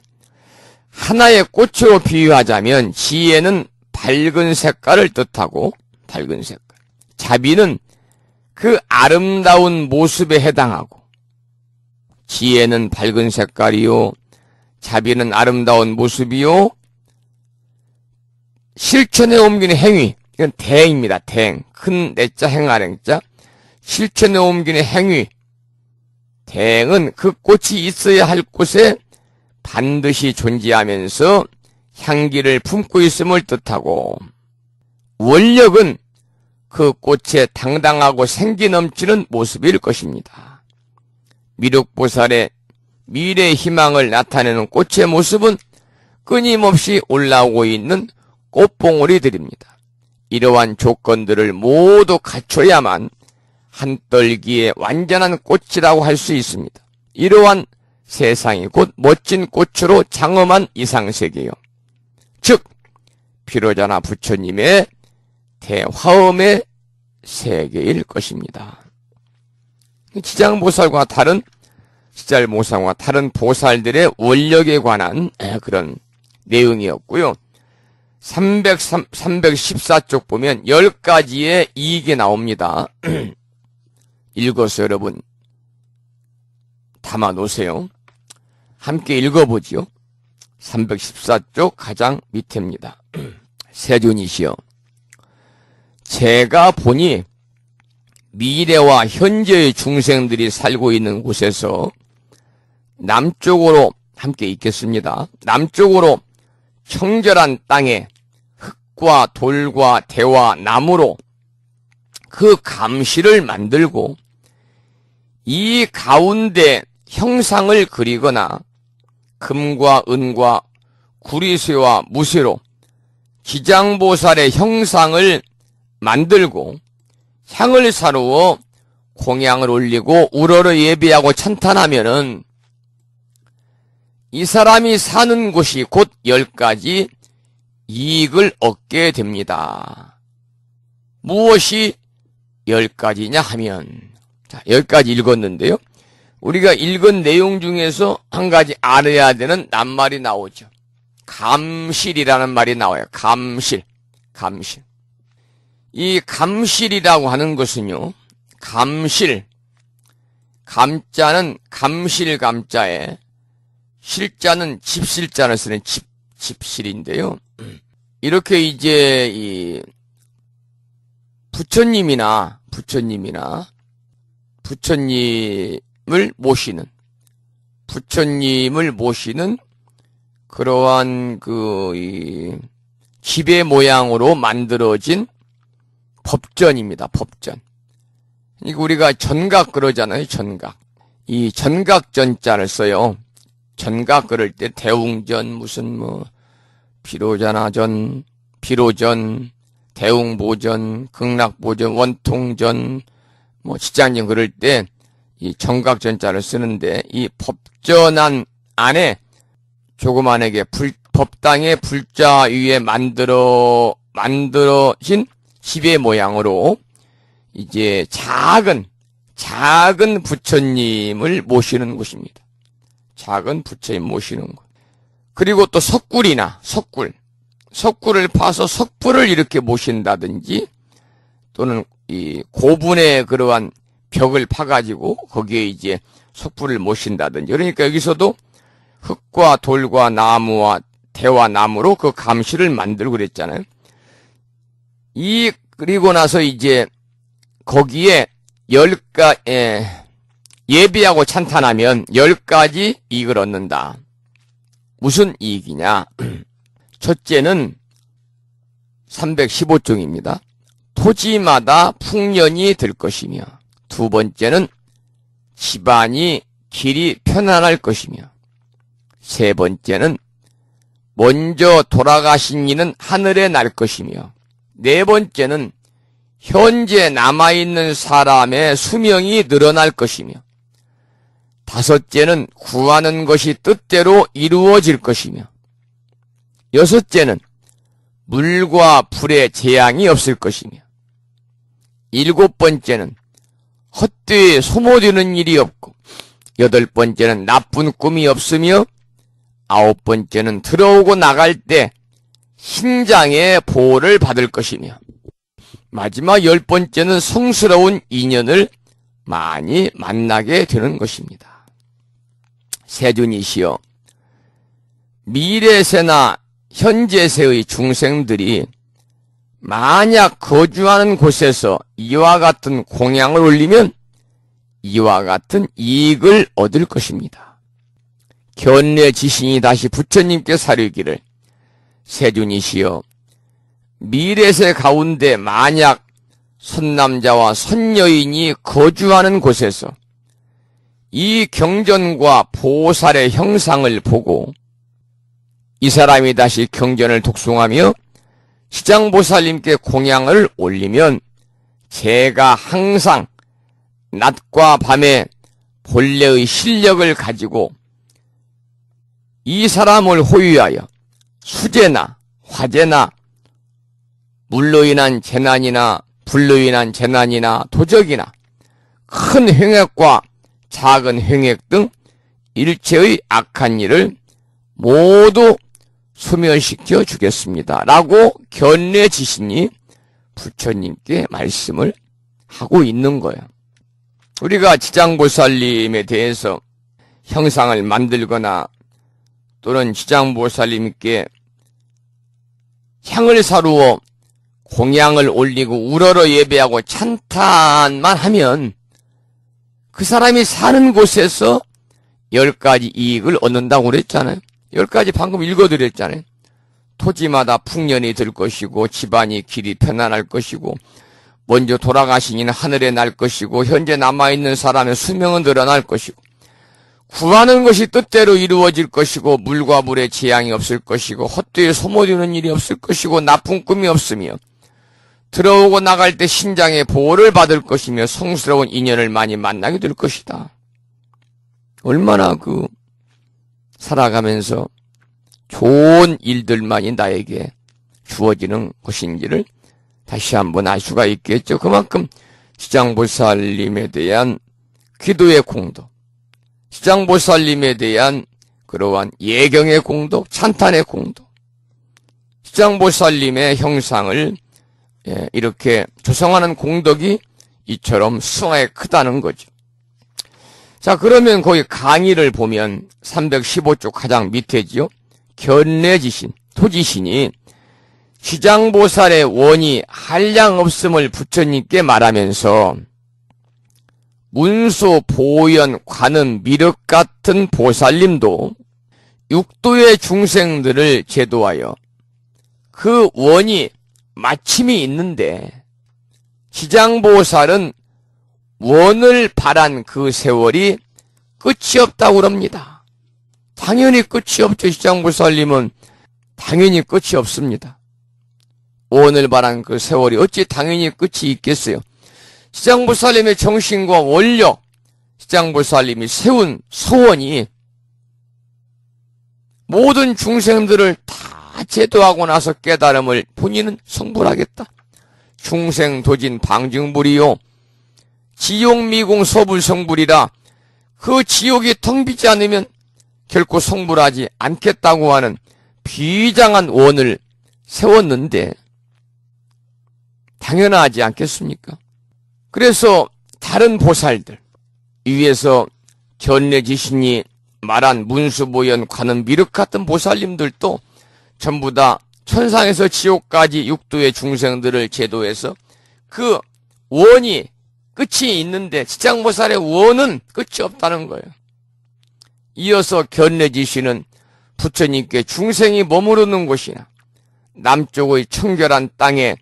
하나의 꽃으로 비유하자면 지혜는 밝은 색깔을 뜻하고, 밝은 색깔, 자비는 그 아름다운 모습에 해당하고, 지혜는 밝은 색깔이요, 자비는 아름다운 모습이요, 실천에 옮기는 행위, 이건 대행입니다. 대행. 큰 내자 행아랭자. 실천에 옮기는 행위. 대행은 그 꽃이 있어야 할 곳에 반드시 존재하면서 향기를 품고 있음을 뜻하고, 원력은 그 꽃에 당당하고 생기 넘치는 모습일 것입니다. 미륵보살의 미래 희망을 나타내는 꽃의 모습은 끊임없이 올라오고 있는 꽃봉오리들입니다. 이러한 조건들을 모두 갖춰야만 한떨기의 완전한 꽃이라고 할 수 있습니다. 이러한 세상이 곧 멋진 꽃으로 장엄한 이상세계요. 즉 비로자나 부처님의 대화엄의 세계일 것입니다. 지장보살과 다른 시잘보살과 다른 보살들의 원력에 관한 그런 내용이었고요. 314쪽 보면 10가지의 이익이 나옵니다. 읽어서 여러분 담아 놓으세요. 함께 읽어보지요. 314쪽 가장 밑에입니다. 세존이시여, 제가 보니 미래와 현재의 중생들이 살고 있는 곳에서 남쪽으로 함께 있겠습니다. 남쪽으로 청절한 땅에 흙과 돌과 대와 나무로 그 감시를 만들고 이 가운데 형상을 그리거나 금과 은과 구리쇠와 무쇠로 지장보살의 형상을 만들고 향을 사루어 공양을 올리고 우러러 예배하고 찬탄하면은 이 사람이 사는 곳이 곧 10가지 이익을 얻게 됩니다. 무엇이 10가지냐 하면, 자, 10가지 읽었는데요. 우리가 읽은 내용 중에서 한 가지 알아야 되는 낱말이 나오죠. 감실이라는 말이 나와요. 감실. 감실. 이 감실이라고 하는 것은요, 감실. 감자는 감실 감자에 실자는 집실자를 쓰는 집실인데요. 이렇게 이제 이 부처님을 모시는 그러한 이 지배 모양으로 만들어진 법전입니다. 법전. 이거 우리가 전각 그러잖아요. 전각. 이 전각전자를 써요. 전각 그럴 때 대웅전, 무슨 비로자나전, 비로전, 대웅보전, 극락보전, 원통전, 시장전 그럴 때 이 전각전자를 쓰는데, 이 법전안 안에 조그만하게 법당의 불자 위에 만들어진 지배 모양으로 이제 작은 부처님을 모시는 곳입니다. 작은 부처님 모시는 곳. 그리고 또 석굴을 파서 석불을 이렇게 모신다든지, 또는 이 고분의 그러한 벽을 파가지고 거기에 이제 석불을 모신다든지. 그러니까 여기서도 흙과 돌과 나무와 대와 나무로 그 감시를 만들고 그랬잖아요. 그리고 나서 이제 거기에 예비하고 찬탄하면 10가지 이익을 얻는다. 무슨 이익이냐? 첫째는 315종입니다. 토지마다 풍년이 들 것이며, 두 번째는 집안이 길이 편안할 것이며, 세 번째는 먼저 돌아가신 이는 하늘에 날 것이며, 네 번째는 현재 남아있는 사람의 수명이 늘어날 것이며, 다섯째는 구하는 것이 뜻대로 이루어질 것이며, 여섯째는 물과 불의 재앙이 없을 것이며, 일곱 번째는 헛되이 소모되는 일이 없고, 여덟 번째는 나쁜 꿈이 없으며, 아홉 번째는 들어오고 나갈 때 신장의 보호를 받을 것이며, 마지막 열 번째는 성스러운 인연을 많이 만나게 되는 것입니다. 세존이시여, 미래세나 현재세의 중생들이 만약 거주하는 곳에서 이와 같은 공양을 올리면 이와 같은 이익을 얻을 것입니다. 견례 지신이 다시 부처님께 사르기를, 세존이시여, 미래세 가운데 만약 선남자와 선여인이 거주하는 곳에서 이 경전과 보살의 형상을 보고 이 사람이 다시 경전을 독송하며 시장보살님께 공양을 올리면 제가 항상 낮과 밤에 본래의 실력을 가지고 이 사람을 호위하여 수재나 화재나 물로 인한 재난이나 불로 인한 재난이나 도적이나 큰 횡액과 작은 횡액 등 일체의 악한 일을 모두 소멸시켜 주겠습니다. 라고 견례 지신이 부처님께 말씀을 하고 있는 거예요. 우리가 지장보살님에 대해서 형상을 만들거나 또는 지장보살님께 향을 사루어 공양을 올리고 우러러 예배하고 찬탄만 하면 그 사람이 사는 곳에서 10가지 이익을 얻는다고 그랬잖아요. 10가지 방금 읽어드렸잖아요. 토지마다 풍년이 들 것이고, 집안이 길이 편안할 것이고, 먼저 돌아가신 이는 하늘에 날 것이고, 현재 남아있는 사람의 수명은 늘어날 것이고, 구하는 것이 뜻대로 이루어질 것이고, 물과 물의 재앙이 없을 것이고, 헛되이 소모되는 일이 없을 것이고, 나쁜 꿈이 없으며, 들어오고 나갈 때 신장의 보호를 받을 것이며, 성스러운 인연을 많이 만나게 될 것이다. 얼마나 살아가면서 좋은 일들만이 나에게 주어지는 것인지를 다시 한번 알 수가 있겠죠. 그만큼 지장보살님에 대한 기도의 공덕, 지장보살님에 대한 그러한 예경의 공덕, 찬탄의 공덕, 지장보살님의 형상을 이렇게 조성하는 공덕이 이처럼 수하에 크다는 거죠. 자, 그러면 거기 강의를 보면 315쪽 가장 밑에지요. 견례지신, 토지신이 지장보살의 원이 한량없음을 부처님께 말하면서 문수, 보현, 관음, 미륵 같은 보살님도 육도의 중생들을 제도하여 그 원이 마침이 있는데, 지장보살은 원을 바란 그 세월이 끝이 없다고 그럽니다. 당연히 끝이 없죠. 시장보살님은 당연히 끝이 없습니다. 오늘 말한 그 세월이 어찌 당연히 끝이 있겠어요. 시장보살님의 정신과 원력, 시장보살님이 세운 서원이 모든 중생들을 다 제도하고 나서 깨달음을 본인은 성불하겠다. 중생도진 방증불이요 지옥미공 서불성불이라 그 지옥이 텅 비지 않으면 결코 성불하지 않겠다고 하는 비장한 원을 세웠는데 당연하지 않겠습니까? 그래서 다른 보살들 위에서 견례지신이 말한 문수보현 관음 미륵 같은 보살님들도 전부 다 천상에서 지옥까지 육도의 중생들을 제도해서 그 원이 끝이 있는데 지장보살의 원은 끝이 없다는 거예요. 이어서 견례지신은 부처님께 중생이 머무르는 곳이나 남쪽의 청결한 땅에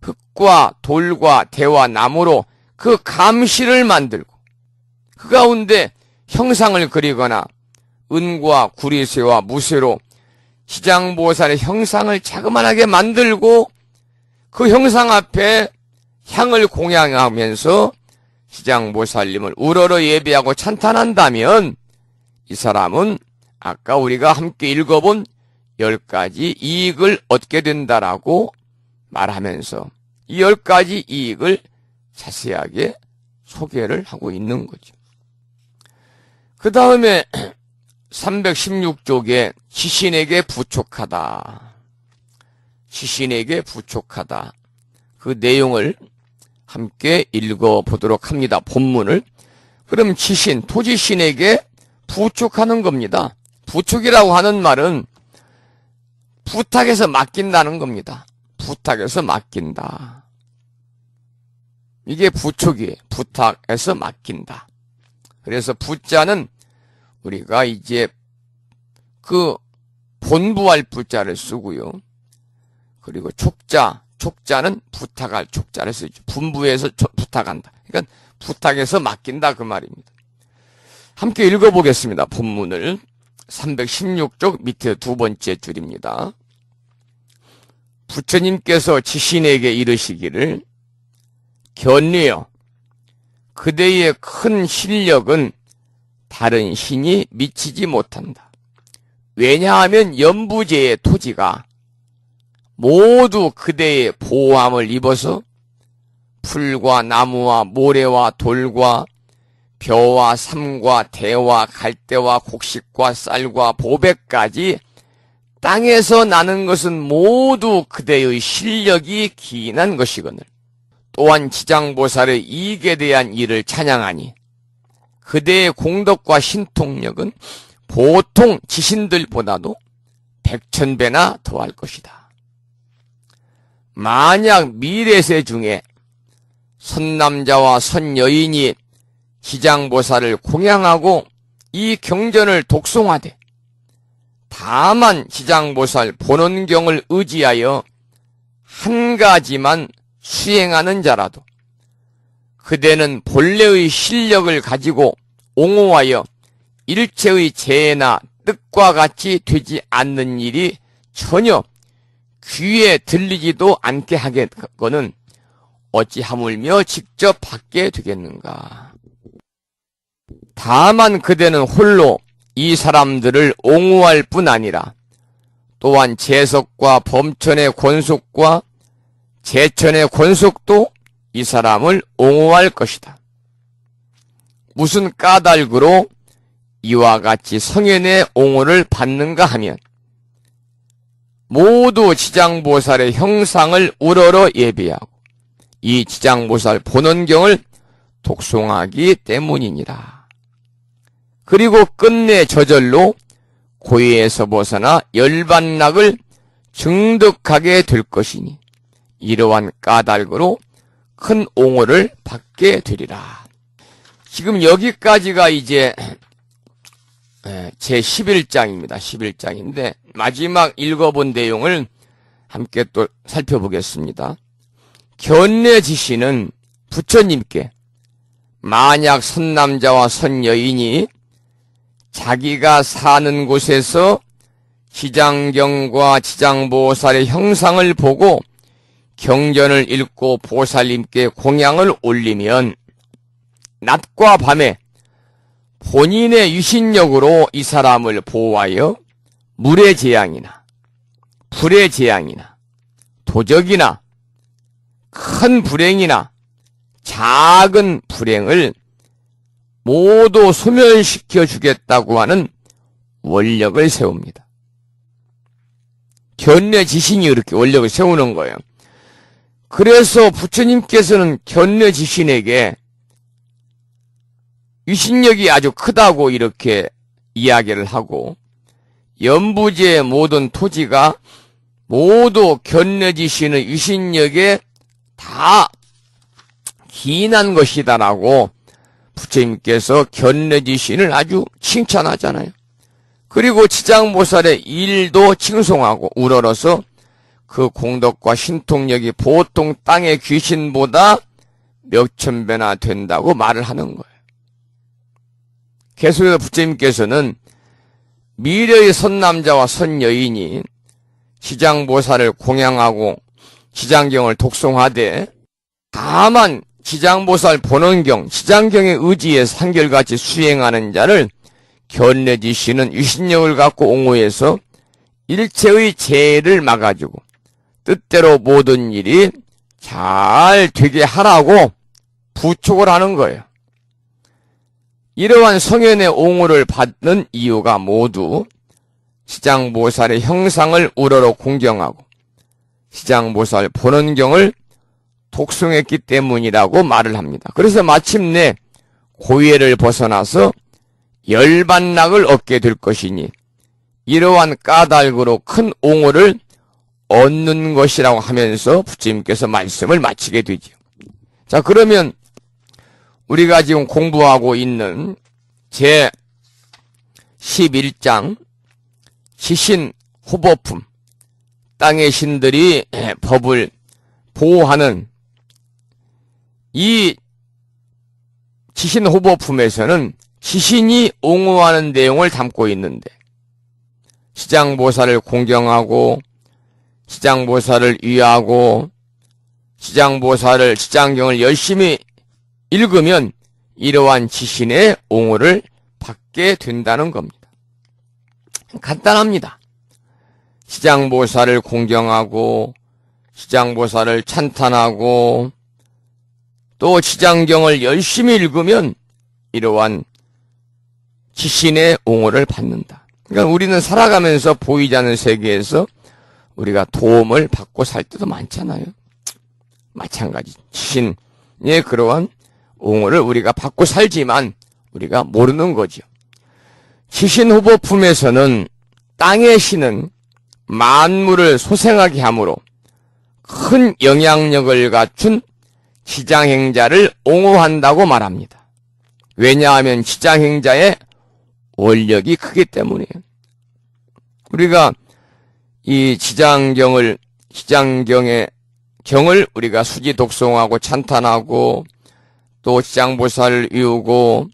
흙과 돌과 대와 나무로 그 감시를 만들고 그 가운데 형상을 그리거나 은과 구리쇠와 무쇠로 시장보살의 형상을 자그만하게 만들고 그 형상 앞에 향을 공양하면서 시장보살님을 우러러 예배하고 찬탄한다면 이 사람은 아까 우리가 함께 읽어본 10가지 이익을 얻게 된다라고 말하면서 이 10가지 이익을 자세하게 소개를 하고 있는 거죠. 그 다음에 316쪽에 시신에게 부촉하다. 시신에게 부촉하다. 그 내용을 함께 읽어보도록 합니다. 본문을. 그럼 지신, 토지신에게 부촉하는 겁니다. 부촉이라고 하는 말은 부탁해서 맡긴다는 겁니다. 부탁해서 맡긴다. 이게 부촉이에요. 부탁해서 맡긴다. 그래서 부자는 우리가 이제 그 본부할 부자를 쓰고요. 그리고 촉자는 부탁할 촉자를 쓰죠. 분부해서 부탁한다. 그러니까 부탁해서 맡긴다 그 말입니다. 함께 읽어보겠습니다. 본문을 316쪽 밑에 두 번째 줄입니다. 부처님께서 지신에게 이르시기를 견례여 그대의 큰 실력은 다른 신이 미치지 못한다. 왜냐하면 연부제의 토지가 모두 그대의 보호함을 입어서 풀과 나무와 모래와 돌과 벼와 삼과 대와 갈대와 곡식과 쌀과 보배까지 땅에서 나는 것은 모두 그대의 실력이 기인한 것이거늘. 또한 지장보살의 이익에 대한 일을 찬양하니 그대의 공덕과 신통력은 보통 지신들보다도 100,000배나 더할 것이다. 만약 미래세 중에 선남자와 선여인이 지장보살을 공양하고 이 경전을 독송하되 다만 지장보살 본원경을 의지하여 한 가지만 수행하는 자라도 그대는 본래의 실력을 가지고 옹호하여 일체의 재해나 뜻과 같이 되지 않는 일이 전혀 귀에 들리지도 않게 하겠거는 어찌 하물며 직접 받게 되겠는가. 다만 그대는 홀로 이 사람들을 옹호할 뿐 아니라 또한 재석과 범천의 권속과 제천의 권속도 이 사람을 옹호할 것이다. 무슨 까닭으로 이와 같이 성현의 옹호를 받는가 하면 모두 지장보살의 형상을 우러러 예배하고 이 지장보살 본원경을 독송하기 때문이니라. 그리고 끝내 저절로 고해에서 벗어나 열반락을 증득하게 될 것이니 이러한 까닭으로 큰 옹호를 받게 되리라. 지금 여기까지가 이제 제 11장입니다. 11장인데 마지막 읽어본 내용을 함께 또 살펴보겠습니다. 견례지신은 부처님께 만약 선남자와 선여인이 자기가 사는 곳에서 지장경과 지장보살의 형상을 보고 경전을 읽고 보살님께 공양을 올리면 낮과 밤에 본인의 유신력으로 이 사람을 보호하여 물의 재앙이나 불의 재앙이나 도적이나 큰 불행이나 작은 불행을 모두 소멸시켜 주겠다고 하는 원력을 세웁니다. 견뇌지신이 이렇게 원력을 세우는 거예요. 그래서 부처님께서는 견뇌지신에게 유신력이 아주 크다고 이렇게 이야기를 하고, 연부지의 모든 토지가 모두 견뇌지신의 유신력에 다 기인한 것이다라고 부처님께서 견뇌지신을 아주 칭찬하잖아요. 그리고 지장보살의 일도 칭송하고 우러러서 그 공덕과 신통력이 보통 땅의 귀신보다 몇천 배나 된다고 말을 하는 거예요. 계속해서 부처님께서는 미래의 선남자와 선여인이 지장보살을 공양하고 지장경을 독송하되 다만 지장보살 본원경, 지장경의 의지에 한결같이 수행하는 자를 견뇌지신은 유신력을 갖고 옹호해서 일체의 재해를 막아주고 뜻대로 모든 일이 잘 되게 하라고 부촉을 하는 거예요. 이러한 성현의 옹호를 받는 이유가 모두 지장보살의 형상을 우러러 공경하고 지장보살 본원경을 독송했기 때문이라고 말을 합니다. 그래서 마침내 고해를 벗어나서 열반락을 얻게 될 것이니 이러한 까닭으로 큰 옹호를 얻는 것이라고 하면서 부처님께서 말씀을 마치게 되죠. 자, 그러면 우리가 지금 공부하고 있는 제 11장 지신 호법품, 땅의 신들이 법을 보호하는 이 지신 호법품에서는 지신이 옹호하는 내용을 담고 있는데, 지장보살을 공경하고 지장보살을 위하고 지장보살을 지장경을 열심히 읽으면 이러한 지신의 옹호를 받게 된다는 겁니다. 간단합니다. 지장보살을 공경하고 지장보살을 찬탄하고 또 지장경을 열심히 읽으면 이러한 지신의 옹호를 받는다. 그러니까 우리는 살아가면서 보이지 않는 세계에서 우리가 도움을 받고 살 때도 많잖아요. 마찬가지 지신의 그러한 옹호를 우리가 받고 살지만 우리가 모르는 거죠. 지신호법품에서는 땅의 신은 만물을 소생하게 하므로 큰 영향력을 갖춘 지장행자를 옹호한다고 말합니다. 왜냐하면 지장행자의 원력이 크기 때문이에요. 우리가 이 지장경의 경을 우리가 수지 독송하고 찬탄하고 또 지장보살을 이루고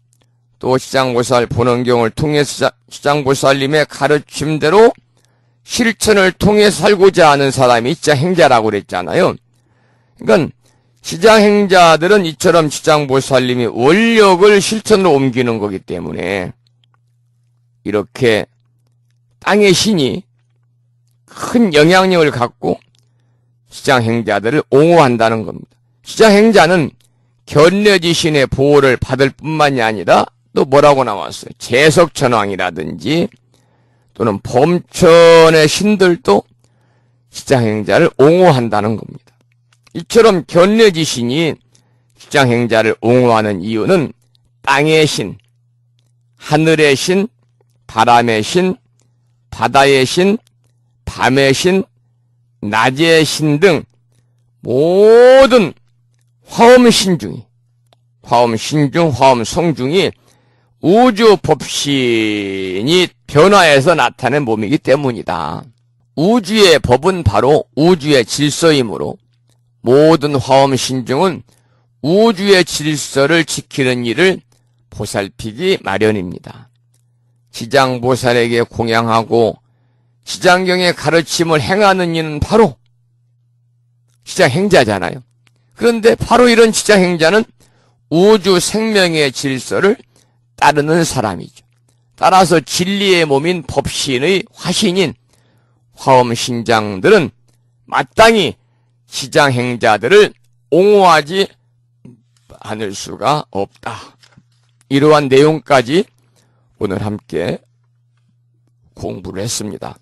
또 지장보살 본원경을 통해서 지장보살님의 가르침대로 실천을 통해 살고자 하는 사람이 지장행자라고 그랬잖아요. 그러니까 지장행자들은 이처럼 지장보살님이 원력을 실천으로 옮기는 거기 때문에 이렇게 땅의 신이 큰 영향력을 갖고 지장행자들을 옹호한다는 겁니다. 지장행자는 견뇌지신의 보호를 받을 뿐만이 아니라 또 뭐라고 나왔어요? 재석천왕이라든지 또는 범천의 신들도 지장행자를 옹호한다는 겁니다. 이처럼 견뇌지신이 지장행자를 옹호하는 이유는 땅의 신, 하늘의 신, 바람의 신, 바다의 신, 밤의 신, 낮의 신 등 모든 화엄신중이, 화엄신중, 화엄성중이 우주 법신이 변화해서 나타낸 몸이기 때문이다. 우주의 법은 바로 우주의 질서이므로 모든 화엄신중은 우주의 질서를 지키는 일을 보살피기 마련입니다. 지장보살에게 공양하고 지장경의 가르침을 행하는 이는 바로 지장행자잖아요. 그런데 바로 이런 지장행자는 우주 생명의 질서를 따르는 사람이죠. 따라서 진리의 몸인 법신의 화신인 화엄신장들은 마땅히 지장행자들을 옹호하지 않을 수가 없다. 이러한 내용까지 오늘 함께 공부를 했습니다.